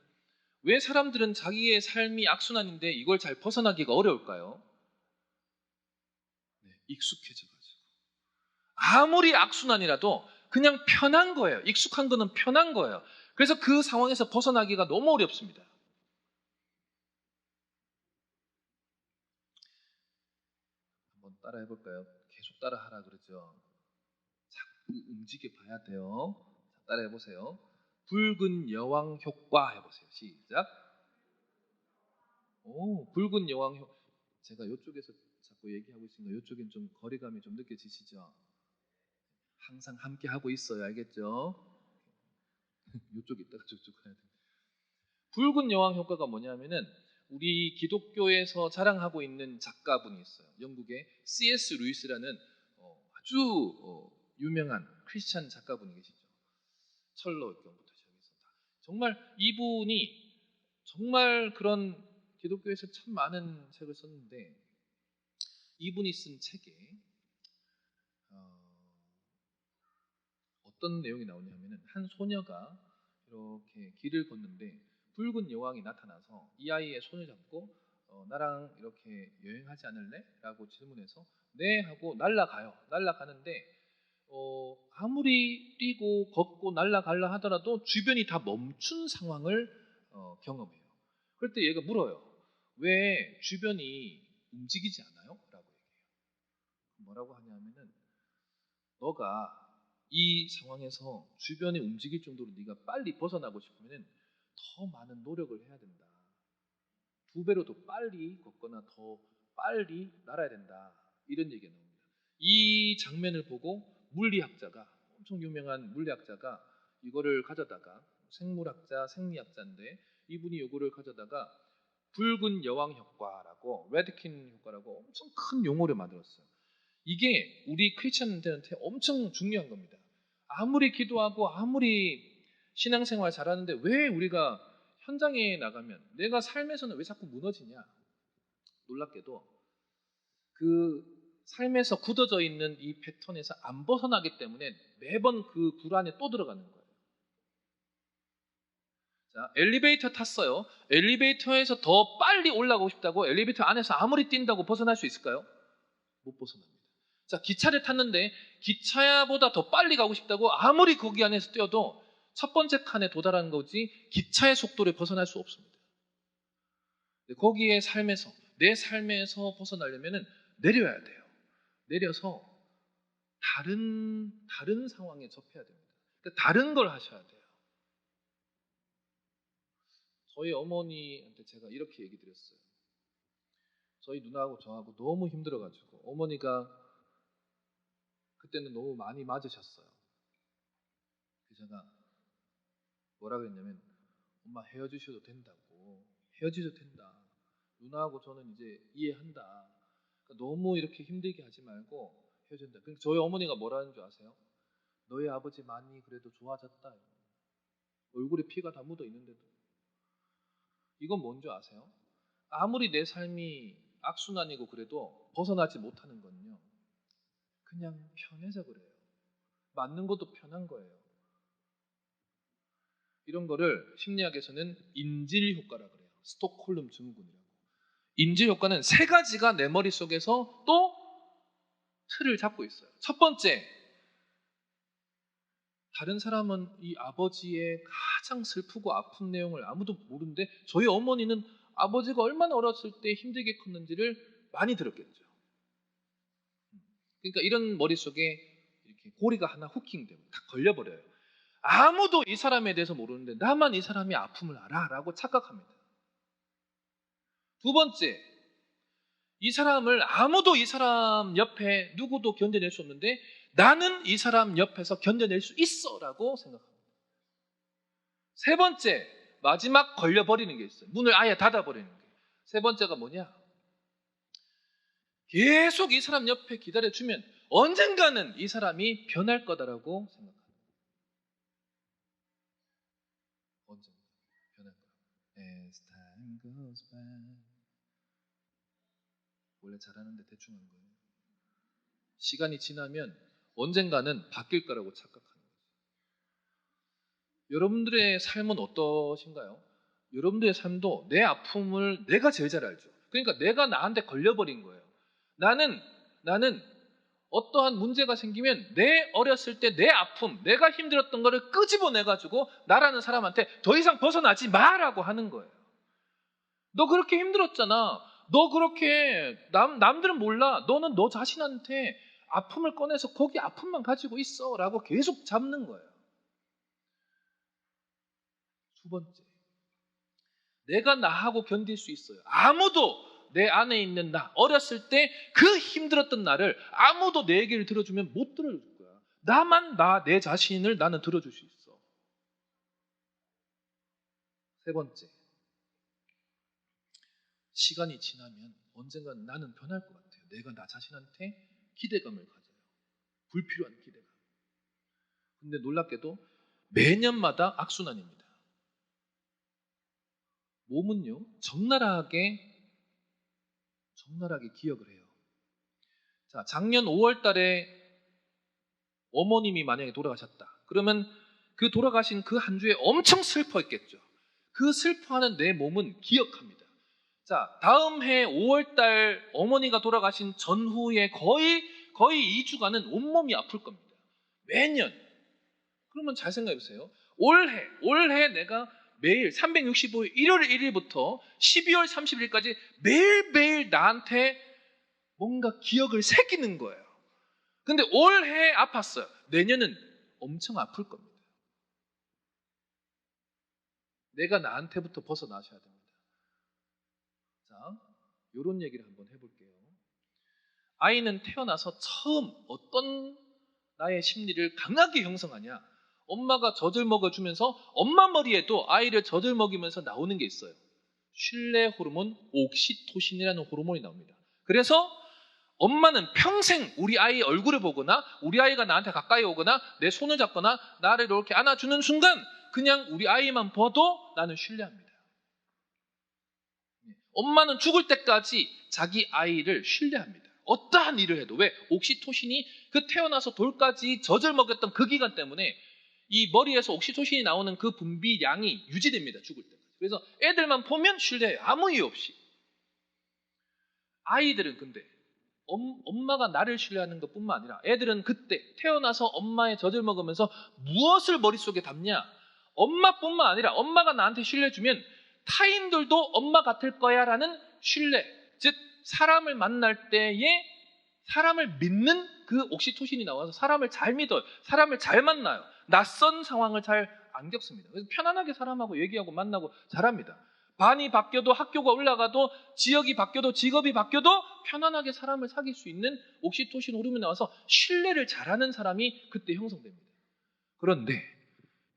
왜 사람들은 자기의 삶이 악순환인데 이걸 잘 벗어나기가 어려울까요? 네, 익숙해져가지고. 아무리 악순환이라도 그냥 편한 거예요. 익숙한 거는 편한 거예요. 그래서 그 상황에서 벗어나기가 너무 어렵습니다. 한번 따라 해볼까요? 계속 따라 하라 그러죠. 자꾸 움직여 봐야 돼요. 자, 따라 해보세요. 붉은 여왕 효과 해보세요. 시작. 오, 붉은 여왕 효과. 제가 이쪽에서 자꾸 얘기하고 있으니까 이쪽엔 좀 거리감이 좀 느껴지시죠? 항상 함께 하고 있어요. 알겠죠? 이쪽에 있다가 저쪽 가야 돼. 붉은 여왕 효과가 뭐냐면은 우리 기독교에서 자랑하고 있는 작가분이 있어요. 영국의 C.S. 루이스라는 아주 유명한 크리스찬 작가분이 계시죠. 철로 경부터 시작해서 정말 이분이 정말 그런 기독교에서 참 많은 책을 썼는데 이분이 쓴 책에 어떤 내용이 나오냐면은 한 소녀가 이렇게 길을 걷는데 붉은 여왕이 나타나서 이 아이의 손을 잡고 나랑 이렇게 여행하지 않을래? 라고 질문해서 네 하고 날아가요. 날아가는데 아무리 뛰고 걷고 날아가려 하더라도 주변이 다 멈춘 상황을 경험해요. 그럴 때 얘가 물어요. 왜 주변이 움직이지 않아요? 라고 얘기해요. 뭐라고 하냐면은 너가 이 상황에서 주변이 움직일 정도로 네가 빨리 벗어나고 싶으면 더 많은 노력을 해야 된다. 2배로 더 빨리 걷거나 더 빨리 날아야 된다. 이런 얘기가 나옵니다. 이 장면을 보고 물리학자가 엄청 유명한 물리학자가 이거를 가져다가 생물학자, 생리학자인데 이분이 이거를 가져다가 붉은 여왕 효과라고 레드킨 효과라고 엄청 큰 용어를 만들었어요. 이게 우리 크리스천들한테 엄청 중요한 겁니다. 아무리 기도하고 아무리 신앙생활 잘하는데 왜 우리가 현장에 나가면 내가 삶에서는 왜 자꾸 무너지냐? 놀랍게도 그 삶에서 굳어져 있는 이 패턴에서 안 벗어나기 때문에 매번 그 불안에 또 들어가는 거예요. 자, 엘리베이터 탔어요. 엘리베이터에서 더 빨리 올라가고 싶다고 엘리베이터 안에서 아무리 뛴다고 벗어날 수 있을까요? 못 벗어납니다. 자, 기차를 탔는데 기차보다 더 빨리 가고 싶다고 아무리 거기 안에서 뛰어도 첫 번째 칸에 도달하는 거지 기차의 속도를 벗어날 수 없습니다. 거기에 삶에서 내 삶에서 벗어나려면 내려야 돼요. 내려서 다른 상황에 접해야 됩니다. 그러니까 다른 걸 하셔야 돼요. 저희 어머니한테 제가 이렇게 얘기 드렸어요. 저희 누나하고 저하고 너무 힘들어가지고 어머니가 그때는 너무 많이 맞으셨어요. 그래서 제가 뭐라 그랬냐면 엄마 헤어지셔도 된다고. 헤어지셔도 된다. 누나하고 저는 이제 이해한다. 그러니까 너무 이렇게 힘들게 하지 말고 헤어진다. 그러니까 저희 어머니가 뭐라는 줄 아세요? 너희 아버지 많이 그래도 좋아졌다. 얼굴에 피가 다 묻어 있는데도. 이건 뭔지 아세요? 아무리 내 삶이 악순환이고 그래도 벗어나지 못하는 건요. 그냥 편해서 그래요. 맞는 것도 편한 거예요. 이런 거를 심리학에서는 인질 효과라고 그래요. 스톡홀름 증후군이라고. 인질 효과는 세 가지가 내 머릿속에서 또 틀을 잡고 있어요. 첫 번째, 다른 사람은 이 아버지의 가장 슬프고 아픈 내용을 아무도 모르는데 저희 어머니는 아버지가 얼마나 어렸을 때 힘들게 컸는지를 많이 들었겠죠. 그러니까 이런 머릿속에 이렇게 고리가 하나 후킹되고 다 걸려버려요. 아무도 이 사람에 대해서 모르는데 나만 이 사람이 아픔을 알아라고 착각합니다. 두 번째, 이 사람을 아무도 이 사람 옆에 누구도 견뎌낼 수 없는데 나는 이 사람 옆에서 견뎌낼 수 있어라고 생각합니다. 세 번째, 마지막 걸려버리는 게 있어요. 문을 아예 닫아버리는 게. 세 번째가 뭐냐? 계속 이 사람 옆에 기다려주면 언젠가는 이 사람이 변할 거다라고 생각합니다. 언젠가 변할 거야. As time goes by. 원래 잘하는데 대충 한 거예요. 시간이 지나면 언젠가는 바뀔 거라고 착각하는 거예요. 여러분들의 삶은 어떠신가요? 여러분들의 삶도 내 아픔을 내가 제일 잘 알죠. 그러니까 내가 나한테 걸려버린 거예요. 나는 어떠한 문제가 생기면 내 어렸을 때 내 아픔, 내가 힘들었던 거를 끄집어내가지고 나라는 사람한테 더 이상 벗어나지 마라고 하는 거예요. 너 그렇게 힘들었잖아. 너 그렇게 남들은 몰라. 너는 너 자신한테 아픔을 꺼내서 거기 아픔만 가지고 있어 라고 계속 잡는 거예요. 두 번째, 내가 나하고 견딜 수 있어요. 아무도 내 안에 있는 나, 어렸을 때 그 힘들었던 나를 아무도 내 얘기를 들어주면 못 들어줄 거야. 나만 내 자신을 나는 들어줄 수 있어. 세 번째, 시간이 지나면 언젠간 나는 변할 것 같아요. 내가 나 자신한테 기대감을 가져요. 불필요한 기대감. 근데 놀랍게도 매년마다 악순환입니다. 몸은요, 적나라하게 기억을 해요. 자, 작년 5월 달에 어머님이 만약에 돌아가셨다. 그러면 그 돌아가신 그 한 주에 엄청 슬퍼했겠죠. 그 슬퍼하는 내 몸은 기억합니다. 자, 다음 해 5월 달 어머니가 돌아가신 전후에 거의 2주간은 온몸이 아플 겁니다. 매년. 그러면 잘 생각해 보세요. 올해 내가 매일 365일 1월 1일부터 12월 30일까지 매일매일 나한테 뭔가 기억을 새기는 거예요. 근데 올해 아팠어요. 내년은 엄청 아플 겁니다. 내가 나한테부터 벗어나셔야 됩니다. 자, 이런 얘기를 한번 해볼게요. 아이는 태어나서 처음 어떤 나의 심리를 강하게 형성하냐? 엄마가 젖을 먹어주면서 엄마 머리에도 아이를 젖을 먹이면서 나오는 게 있어요. 신뢰 호르몬 옥시토신이라는 호르몬이 나옵니다. 그래서 엄마는 평생 우리 아이 얼굴을 보거나 우리 아이가 나한테 가까이 오거나 내 손을 잡거나 나를 이렇게 안아주는 순간 그냥 우리 아이만 봐도 나는 신뢰합니다. 엄마는 죽을 때까지 자기 아이를 신뢰합니다. 어떠한 일을 해도. 왜? 옥시토신이 그 태어나서 돌까지 젖을 먹였던 그 기간 때문에 이 머리에서 옥시토신이 나오는 그 분비량이 유지됩니다. 죽을 때까지. 그래서 애들만 보면 신뢰해요. 아무 이유 없이. 아이들은 근데 엄마가 나를 신뢰하는 것뿐만 아니라 애들은 그때 태어나서 엄마의 젖을 먹으면서 무엇을 머릿속에 담냐? 엄마뿐만 아니라 엄마가 나한테 신뢰주면 타인들도 엄마 같을 거야 라는 신뢰. 즉 사람을 만날 때에 사람을 믿는 그 옥시토신이 나와서 사람을 잘 믿어요. 사람을 잘 만나요. 낯선 상황을 잘 안 겪습니다. 그래서 편안하게 사람하고 얘기하고 만나고 잘합니다. 반이 바뀌어도 학교가 올라가도 지역이 바뀌어도 직업이 바뀌어도 편안하게 사람을 사귈 수 있는 옥시토신 호르몬이 나와서 신뢰를 잘하는 사람이 그때 형성됩니다. 그런데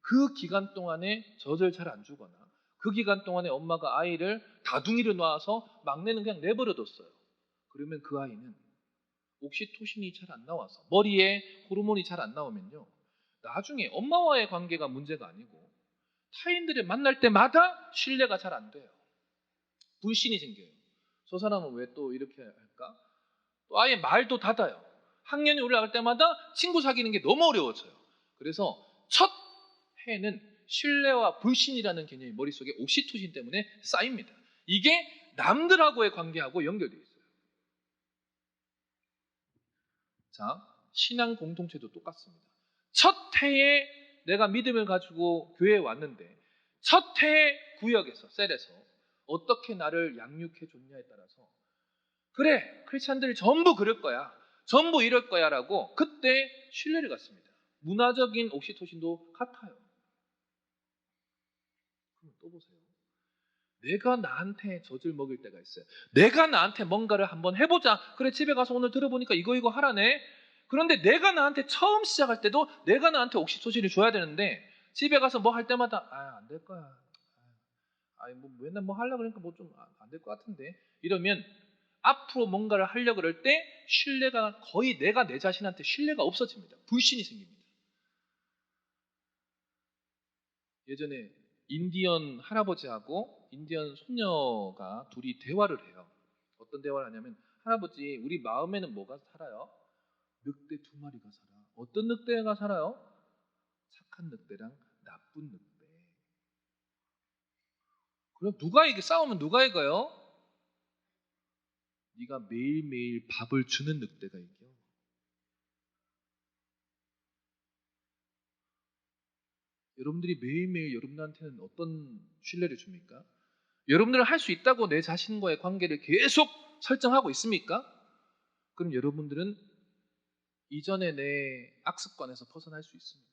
그 기간 동안에 젖을 잘 안 주거나 그 기간 동안에 엄마가 아이를 다둥이를 놔서 막내는 그냥 내버려뒀어요. 그러면 그 아이는 옥시토신이 잘 안 나와서 머리에 호르몬이 잘 안 나오면요, 나중에 엄마와의 관계가 문제가 아니고 타인들을 만날 때마다 신뢰가 잘 안 돼요. 불신이 생겨요. 저 사람은 왜 또 이렇게 할까? 또 아예 말도 닫아요. 학년이 올라갈 때마다 친구 사귀는 게 너무 어려워져요. 그래서 첫 해는 신뢰와 불신이라는 개념이 머릿속에 옥시토신 때문에 쌓입니다. 이게 남들하고의 관계하고 연결되어 있어요. 자, 신앙 공동체도 똑같습니다. 첫 해에 내가 믿음을 가지고 교회에 왔는데 첫 해에 구역에서, 셀에서 어떻게 나를 양육해 줬냐에 따라서 그래, 크리스찬들이 전부 그럴 거야, 전부 이럴 거야 라고 그때 신뢰를 갖습니다. 문화적인 옥시토신도 같아요. 그럼 또 보세요. 내가 나한테 젖을 먹일 때가 있어요. 내가 나한테 뭔가를 한번 해보자. 그래, 집에 가서 오늘 들어보니까 이거 하라네. 그런데 내가 나한테 처음 시작할 때도 내가 나한테 옥시토신을 줘야 되는데 집에 가서 뭐 할 때마다 안 될 거야. 뭐 맨날 뭐 하려고 그러니까 뭐 좀 안 될 것 같은데. 이러면 앞으로 뭔가를 하려고 그럴 때 신뢰가 거의 내가 내 자신한테 신뢰가 없어집니다. 불신이 생깁니다. 예전에 인디언 할아버지하고 인디언 소녀가 둘이 대화를 해요. 어떤 대화를 하냐면, 할아버지, 우리 마음에는 뭐가 살아요? 늑대 2마리가 살아. 어떤 늑대가 살아요? 착한 늑대랑 나쁜 늑대. 그럼 누가 이게 싸우면 누가 이겨요? 네가 매일매일 밥을 주는 늑대가 이겨. 여러분들이 매일매일 여러분들한테는 어떤 신뢰를 줍니까? 여러분들은 할 수 있다고 내 자신과의 관계를 계속 설정하고 있습니까? 그럼 여러분들은 이전에 내 악습관에서 벗어날 수 있습니다.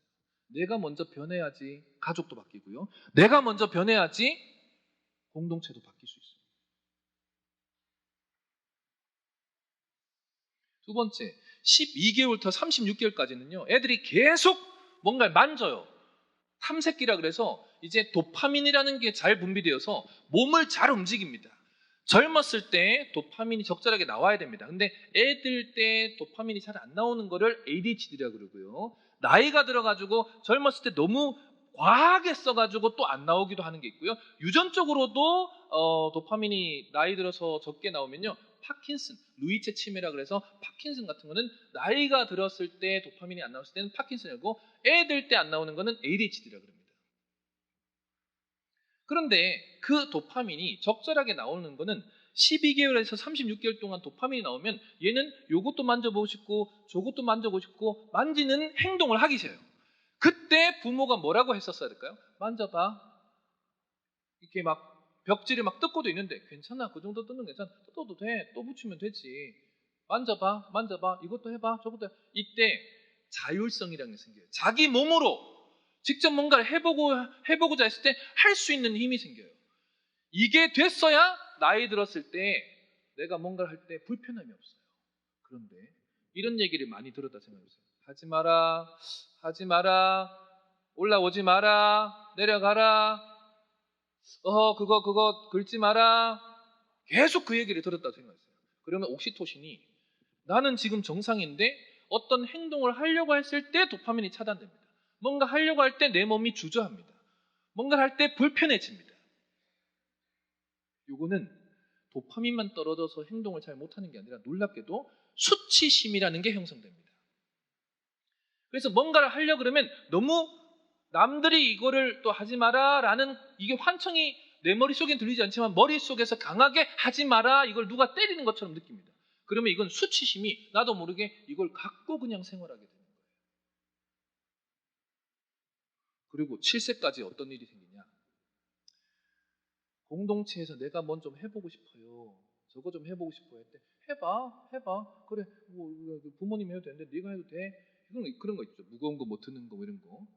내가 먼저 변해야지 가족도 바뀌고요. 내가 먼저 변해야지 공동체도 바뀔 수 있습니다. 두 번째, 12개월부터 36개월까지는요. 애들이 계속 뭔가를 만져요. 탐색기라 그래서 이제 도파민이라는 게 잘 분비되어서 몸을 잘 움직입니다. 젊었을 때 도파민이 적절하게 나와야 됩니다. 근데 애들 때 도파민이 잘 안 나오는 거를 ADHD라고 그러고요. 나이가 들어가지고 젊었을 때 너무 과하게 써가지고 또 안 나오기도 하는 게 있고요. 유전적으로도 도파민이 나이 들어서 적게 나오면요. 파킨슨, 루이체 치매라 그래서 파킨슨 같은 거는 나이가 들었을 때 도파민이 안 나왔을 때는 파킨슨이고, 애들 때 안 나오는 거는 ADHD라고 그럽니다. 그런데 그 도파민이 적절하게 나오는 거는 12개월에서 36개월 동안 도파민이 나오면 얘는 요것도 만져보고 싶고 저것도 만져보고 싶고 만지는 행동을 하기 싫어요. 그때 부모가 뭐라고 했었어야 될까요? 만져봐. 이렇게 막 벽지를 막 뜯고도 있는데 괜찮아. 그 정도 뜯는 괜찮아. 뜯어도 돼. 또 붙이면 되지. 만져봐. 만져봐. 이것도 해봐. 저것도 해봐. 이때 자율성이라는 게 생겨요. 자기 몸으로 직접 뭔가를 해보고자 했을 때 할 수 있는 힘이 생겨요. 이게 됐어야 나이 들었을 때 내가 뭔가를 할 때 불편함이 없어요. 그런데 이런 얘기를 많이 들었다 생각해보세요. 하지 마라, 하지 마라, 올라오지 마라, 내려가라, 그거 긁지 마라. 계속 그 얘기를 들었다 생각했어요. 그러면 옥시토신이 나는 지금 정상인데 어떤 행동을 하려고 했을 때 도파민이 차단됩니다. 뭔가 하려고 할 때 내 몸이 주저합니다. 뭔가를 할 때 불편해집니다. 요거는 도파민만 떨어져서 행동을 잘 못하는 게 아니라 놀랍게도 수치심이라는 게 형성됩니다. 그래서 뭔가를 하려고 그러면 너무 남들이 이거를 또 하지 마라 라는 이게 환청이 내 머릿속엔 들리지 않지만 머릿속에서 강하게 하지 마라 이걸 누가 때리는 것처럼 느낍니다. 그러면 이건 수치심이 나도 모르게 이걸 갖고 그냥 생활하게 되는 거예요. 그리고 7세까지 어떤 일이 생기냐? 공동체에서 내가 먼저 좀 해보고 싶어요. 저거 좀 해보고 싶어요. 할 때 해봐. 그래, 뭐 부모님이 해도 되는데 네가 해도 돼. 그런 거 있죠. 무거운 거 못 드는 거 이런 거.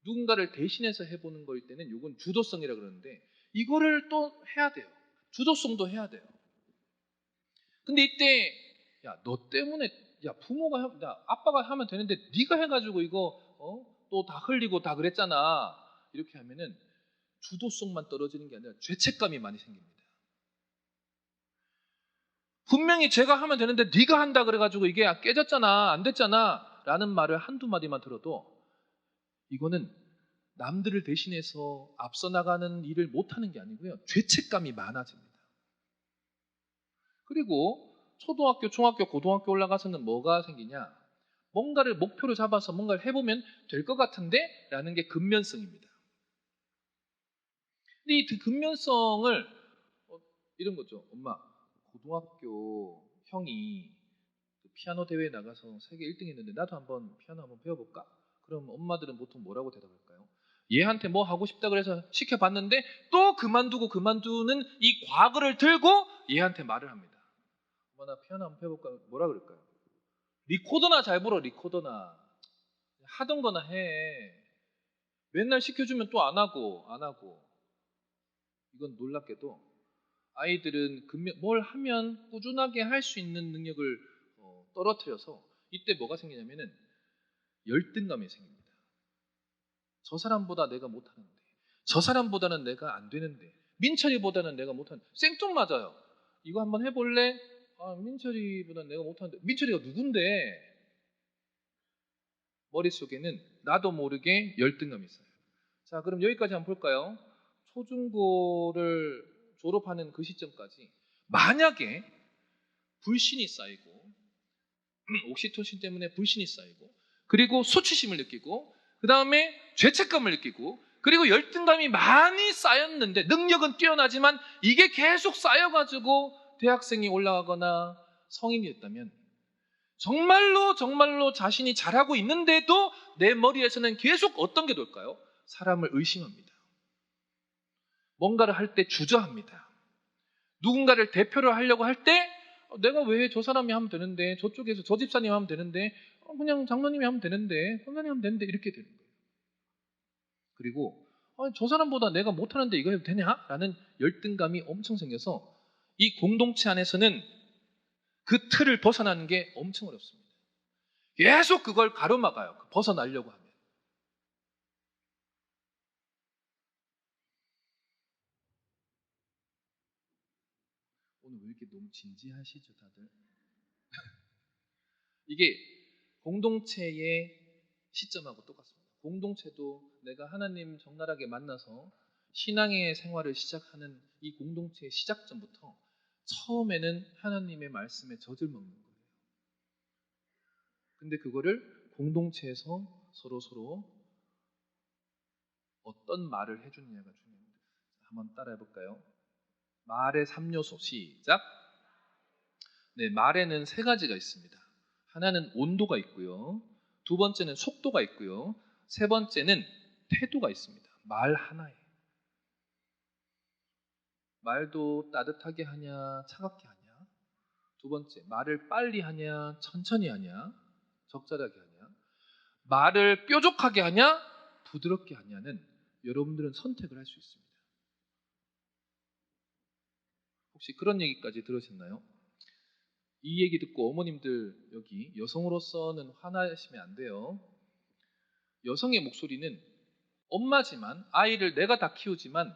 누군가를 대신해서 해보는 거일 때는 이건 주도성이라 그러는데 이거를 또 해야 돼요. 주도성도 해야 돼요. 근데 이때 야, 너 때문에 야 아빠가 하면 되는데 네가 해가지고 이거 또 다 흘리고 다 그랬잖아. 이렇게 하면은 주도성만 떨어지는 게 아니라 죄책감이 많이 생깁니다. 분명히 제가 하면 되는데 네가 한다 그래가지고 이게 깨졌잖아, 안 됐잖아 라는 말을 한두 마디만 들어도 이거는 남들을 대신해서 앞서 나가는 일을 못하는 게 아니고요. 죄책감이 많아집니다. 그리고 초등학교, 중학교, 고등학교 올라가서는 뭐가 생기냐? 뭔가를 목표로 잡아서 뭔가를 해보면 될 것 같은데? 라는 게 근면성입니다. 근데 이 근면성을 이런 거죠. 엄마, 고등학교 형이 피아노 대회에 나가서 세계 1등 했는데 나도 피아노 한번 배워볼까? 그럼 엄마들은 보통 뭐라고 대답할까요? 얘한테 뭐 하고 싶다 그래서 시켜봤는데 또 그만두는 이 과거를 들고 얘한테 말을 합니다. 엄마 나 피아노 한번 배워볼까? 뭐라 그럴까요? 리코더나 잘 불어. 리코더나 하던 거나 해. 맨날 시켜주면 또 안 하고 이건 놀랍게도 아이들은 뭘 하면 꾸준하게 할 수 있는 능력을 떨어뜨려서 이때 뭐가 생기냐면은 열등감이 생깁니다. 저 사람보다 내가 못하는데, 저 사람보다는 내가 안 되는데, 민철이보다는 내가 못하는데, 생뚱맞아요. 이거 한번 해볼래? 민철이보다는 내가 못하는데, 민철이가 누군데? 머릿속에는 나도 모르게 열등감이 있어요. 자, 그럼 여기까지 한번 볼까요? 초중고를 졸업하는 그 시점까지 만약에 불신이 쌓이고 옥시토신 때문에 불신이 쌓이고 그리고 수치심을 느끼고 그 다음에 죄책감을 느끼고 그리고 열등감이 많이 쌓였는데 능력은 뛰어나지만 이게 계속 쌓여가지고 대학생이 올라가거나 성인이 됐다면 정말로 정말로 자신이 잘하고 있는데도 내 머리에서는 계속 어떤 게 돌까요? 사람을 의심합니다. 뭔가를 할 때 주저합니다. 누군가를 대표를 하려고 할 때 내가 왜 저 사람이 하면 되는데 저쪽에서 저 집사님 하면 되는데 그냥 장로님이 하면 되는데 권사님 하면 되는데 이렇게 되는 거예요. 그리고 저 사람보다 내가 못하는데 이거 해도 되냐? 라는 열등감이 엄청 생겨서 이 공동체 안에서는 그 틀을 벗어나는 게 엄청 어렵습니다. 계속 그걸 가로막아요. 벗어나려고 하면. 오늘 왜 이렇게 너무 진지하시죠, 다들? 이게 공동체의 시점하고 똑같습니다. 공동체도 내가 하나님 적나라하게 만나서 신앙의 생활을 시작하는 이 공동체의 시작점부터 처음에는 하나님의 말씀에 젖을 먹는 거예요. 근데 그거를 공동체에서 서로 어떤 말을 해주느냐가 중요합니다. 한번 따라해 볼까요? 말의 3요소 시작. 네, 말에는 세 가지가 있습니다. 하나는 온도가 있고요. 두 번째는 속도가 있고요. 세 번째는 태도가 있습니다. 말 하나에. 말도 따뜻하게 하냐, 차갑게 하냐. 두 번째, 말을 빨리 하냐, 천천히 하냐, 적절하게 하냐. 말을 뾰족하게 하냐, 부드럽게 하냐는 여러분들은 선택을 할 수 있습니다. 혹시 그런 얘기까지 들으셨나요? 이 얘기 듣고 어머님들 여기 여성으로서는 화나시면 안 돼요. 여성의 목소리는 엄마지만 아이를 내가 다 키우지만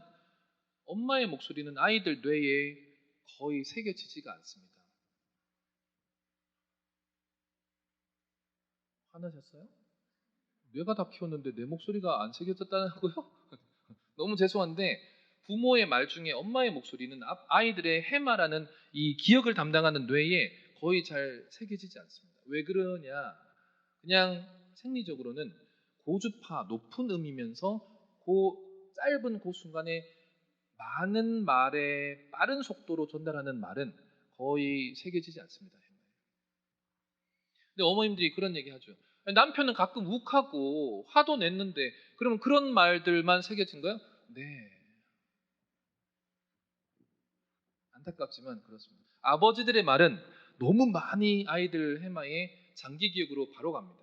엄마의 목소리는 아이들 뇌에 거의 새겨지지가 않습니다. 화나셨어요? 내가 다 키웠는데 내 목소리가 안 새겨졌다는 거요? 너무 죄송한데 부모의 말 중에 엄마의 목소리는 아이들의 해마라는 이 기억을 담당하는 뇌에 거의 잘 새겨지지 않습니다. 왜 그러냐? 그냥 생리적으로는 고주파, 높은 음이면서 짧은 그 순간에 많은 말에 빠른 속도로 전달하는 말은 거의 새겨지지 않습니다. 근데 어머님들이 그런 얘기 하죠. 남편은 가끔 욱하고 화도 냈는데 그러면 그런 말들만 새겨진 거예요? 네. 안타깝지만 그렇습니다. 아버지들의 말은 너무 많이 아이들 해마에 장기 기억으로 바로 갑니다.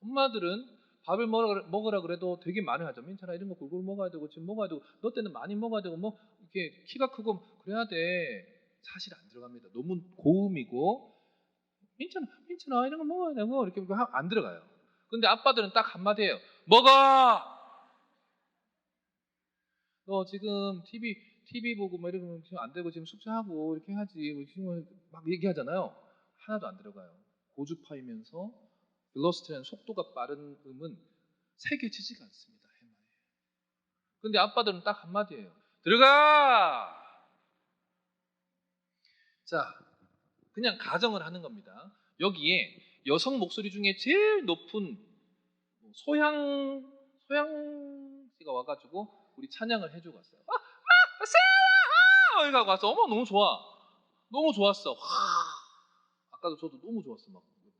엄마들은 밥을 먹으라 그래도 되게 많이 하죠. 민철아 이런 거 골고루 먹어야 되고 지금 먹어야 되고 너 때는 많이 먹어야 되고 뭐 이렇게 키가 크고 그래야 돼. 사실 안 들어갑니다. 너무 고음이고 민철아 이런 거 먹어야 되고 이렇게 안 들어가요. 근데 아빠들은 딱 한마디예요. 먹어! 너 지금 TV 보고 뭐 이러면 지금 안 되고 지금 숙제하고 이렇게 해야지. 뭐 지금 막 얘기하잖아요. 하나도 안 들어가요. 고주파이면서 velocity라는 속도가 빠른 음은 새겨지지가 않습니다. 해마에. 근데 아빠들은 딱 한마디예요. 들어가! 자, 그냥 가정을 하는 겁니다. 여기에 여성 목소리 중에 제일 높은 소양 씨가 와가지고 우리 찬양을 해주고 갔어요. 세아! 여기가 와서 어머 너무 좋아. 너무 좋았어. 아까도 저도 너무 좋았어. 막 옆에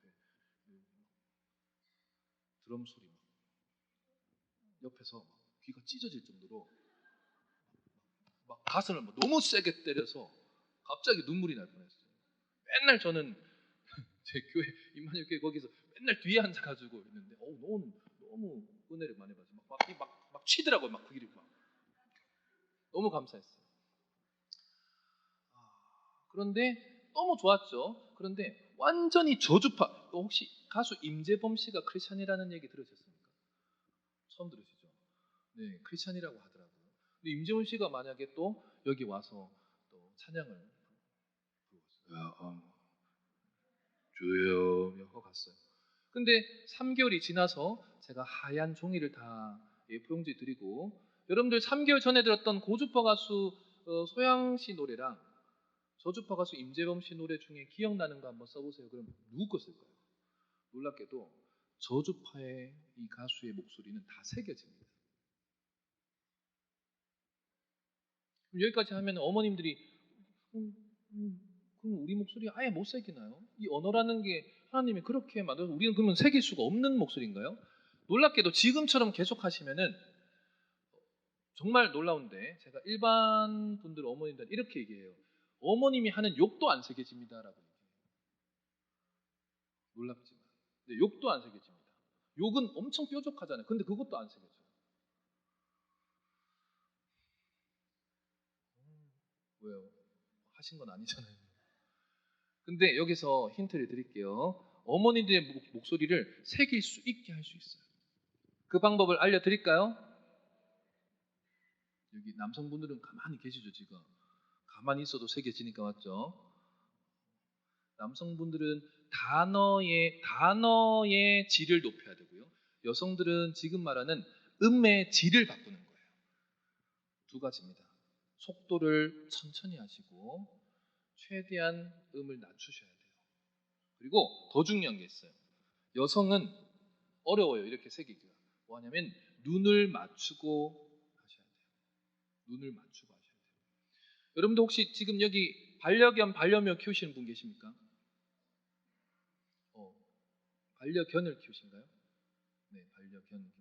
드럼 소리 옆에서 막 귀가 찢어질 정도로 막 가슴을 막 너무 세게 때려서 갑자기 눈물이 날 뻔했어요. 맨날 저는 제 교회 임마누엘 교회 거기서 맨날 뒤에 앉아가지고 있는데 너무 은혜를 많이 받아서 막 치더라고요. 막 그길이 막 너무 감사했어요. 그런데 너무 좋았죠. 그런데 완전히 저주파. 혹시 가수 임재범 씨가 크리스찬이라는 얘기 들으셨습니까? 처음 들으시죠? 네, 크리스찬이라고 하더라고요. 근데 임재범 씨가 만약에 또 여기 와서 또 찬양을 부르고 주여 하고 갔어요. 근데 3개월이 지나서 제가 하얀 종이를 다 포용지 드리고, 여러분들 3개월 전에 들었던 고주파 가수 소양 씨 노래랑 저주파 가수 임재범 씨 노래 중에 기억나는 거 한번 써보세요. 그럼 누구 거 쓸까요? 놀랍게도 저주파의 이 가수의 목소리는 다 새겨집니다. 여기까지 하면 어머님들이 그럼 우리 목소리 아예 못 새기나요? 이 언어라는 게 하나님이 그렇게 만들어서 우리는 그러면 새길 수가 없는 목소리인가요? 놀랍게도 지금처럼 계속 하시면은 정말 놀라운데, 제가 일반 분들 어머님들 이렇게 얘기해요. 어머님이 하는 욕도 안 새겨집니다라고 얘기해요. 놀랍지만 욕도 안 새겨집니다. 욕은 엄청 뾰족하잖아요. 근데 그것도 안 새겨져요. 왜요? 하신 건 아니잖아요. 근데 여기서 힌트를 드릴게요. 어머니들의 목소리를 새길 수 있게 할 수 있어요. 그 방법을 알려드릴까요? 여기 남성분들은 가만히 계시죠, 지금. 가만히 있어도 새겨지니까, 맞죠? 남성분들은 단어의 질을 높여야 되고요. 여성들은 지금 말하는 음의 질을 바꾸는 거예요. 두 가지입니다. 속도를 천천히 하시고 최대한 음을 낮추셔야 돼요. 그리고 더 중요한 게 있어요. 여성은 어려워요, 이렇게 새기기가. 뭐냐면 눈을 맞추고 하셔야 돼요. 눈을 맞추고 하셔야 돼요. 여러분도 혹시 지금 여기 반려견, 반려묘 키우시는 분 계십니까? 반려견을 키우신가요? 네, 반려견.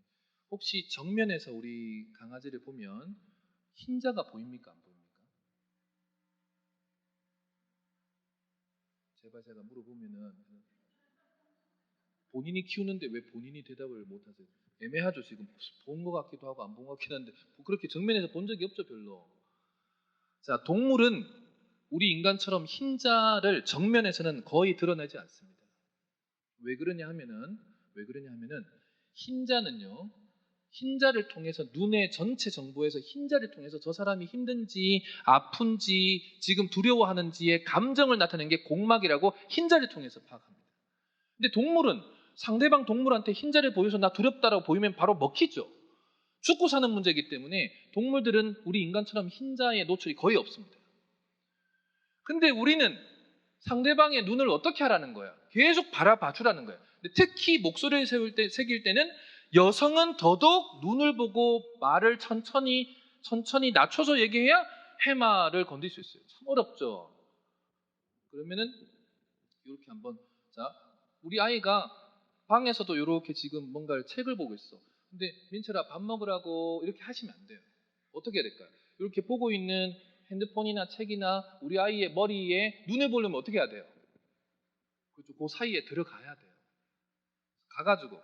혹시 정면에서 우리 강아지를 보면 흰자가 보입니까? 안 보입니까? 제발 제가 물어보면은 본인이 키우는데 왜 본인이 대답을 못하세요? 애매하죠, 지금. 본 것 같기도 하고 안 본 것 같긴 한데 그렇게 정면에서 본 적이 없죠, 별로. 자, 동물은 우리 인간처럼 흰자를 정면에서는 거의 드러내지 않습니다. 왜 그러냐 하면은 흰자는요, 흰자를 통해서 눈의 전체 정보에서 흰자를 통해서 저 사람이 힘든지 아픈지 지금 두려워하는지의 감정을 나타내는 게 공막이라고 흰자를 통해서 파악합니다. 근데 동물은 상대방 동물한테 흰자를 보여서 나 두렵다라고 보이면 바로 먹히죠. 죽고 사는 문제이기 때문에 동물들은 우리 인간처럼 흰자의 노출이 거의 없습니다. 근데 우리는 상대방의 눈을 어떻게 하라는 거야? 계속 바라봐 주라는 거야. 근데 특히 목소리를 새길 때는 여성은 더더욱 눈을 보고 말을 천천히 낮춰서 얘기해야 해마를 건들 수 있어요. 참 어렵죠. 그러면은 이렇게 한번, 자, 우리 아이가 방에서도 이렇게 지금 뭔가를 책을 보고 있어. 근데 민철아 밥 먹으라고 이렇게 하시면 안 돼요. 어떻게 해야 될까요? 이렇게 보고 있는 핸드폰이나 책이나 우리 아이의 머리에 눈을 보려면 어떻게 해야 돼요? 그렇죠. 그 사이에 들어가야 돼요. 가가지고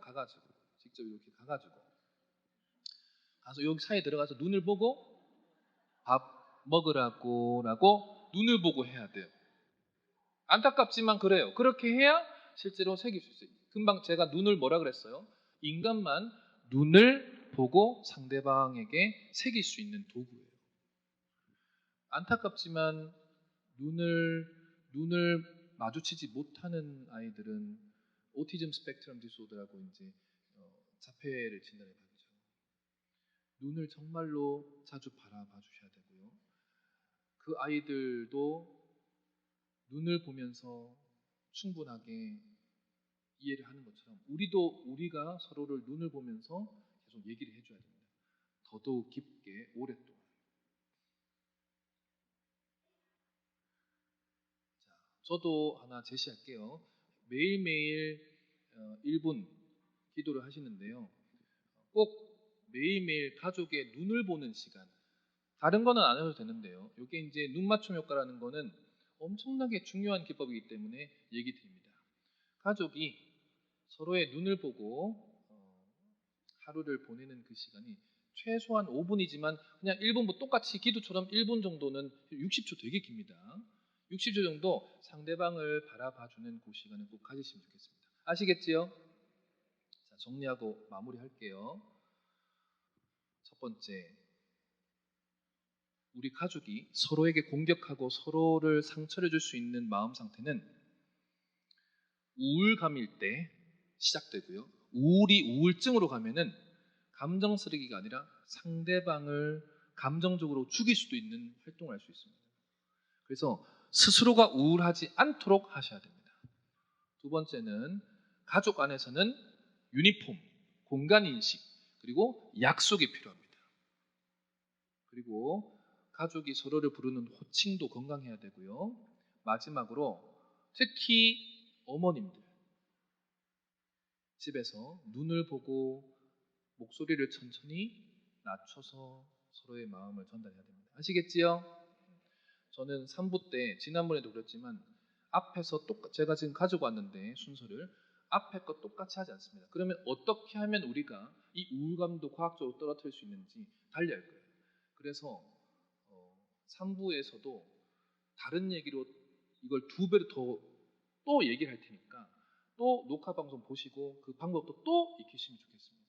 직접 이렇게 가가지고 가서 여기 사이에 들어가서 눈을 보고 밥 먹으라고 눈을 보고 해야 돼요. 안타깝지만 그래요. 그렇게 해야 실제로 새길 수 있어요. 금방 제가 눈을 뭐라 그랬어요? 인간만 눈을 보고 상대방에게 새길 수 있는 도구예요. 안타깝지만 눈을 마주치지 못하는 아이들은 오티즘 스펙트럼 디소더라고 이제 자폐를 진단해 받죠. 눈을 정말로 자주 바라봐 주셔야 되고요. 그 아이들도 눈을 보면서 충분하게 이해를 하는 것처럼 우리가 서로를 눈을 보면서 계속 얘기를 해줘야 됩니다. 더더욱 깊게 오랫동안. 자, 저도 하나 제시할게요. 매일매일 1분 기도를 하시는데요. 꼭 매일매일 가족의 눈을 보는 시간. 다른 거는 안 해도 되는데요. 이게 이제 눈 맞춤 효과라는 거는 엄청나게 중요한 기법이기 때문에 얘기 드립니다. 가족이 서로의 눈을 보고 하루를 보내는 그 시간이 최소한 5분이지만 그냥 1분도 똑같이 기도처럼 1분 정도는 60초 되게 깁니다. 60초 정도 상대방을 바라봐주는 그 시간을 꼭 가지시면 좋겠습니다. 아시겠지요? 자, 정리하고 마무리할게요. 첫 번째, 우리 가족이 서로에게 공격하고 서로를 상처를 줄 수 있는 마음 상태는 우울감일 때 시작되고요. 우울이 우울증으로 가면은 감정 쓰레기가 아니라 상대방을 감정적으로 죽일 수도 있는 활동을 할 수 있습니다. 그래서 스스로가 우울하지 않도록 하셔야 됩니다. 두 번째는 가족 안에서는 유니폼, 공간인식, 그리고 약속이 필요합니다. 그리고 가족이 서로를 부르는 호칭도 건강해야 되고요. 마지막으로 특히 어머님들, 집에서 눈을 보고 목소리를 천천히 낮춰서 서로의 마음을 전달해야 됩니다. 아시겠지요? 저는 3부 때 지난번에도 그랬지만 앞에서 제가 지금 가지고 왔는데 순서를 앞에 거 똑같이 하지 않습니다. 그러면 어떻게 하면 우리가 이 우울감도 과학적으로 떨어뜨릴 수 있는지 달리할 거예요. 그래서 3부에서도 다른 얘기로 이걸 2배로 더 또 얘기를 할 테니까 또 녹화 방송 보시고 그 방법도 또 익히시면 좋겠습니다.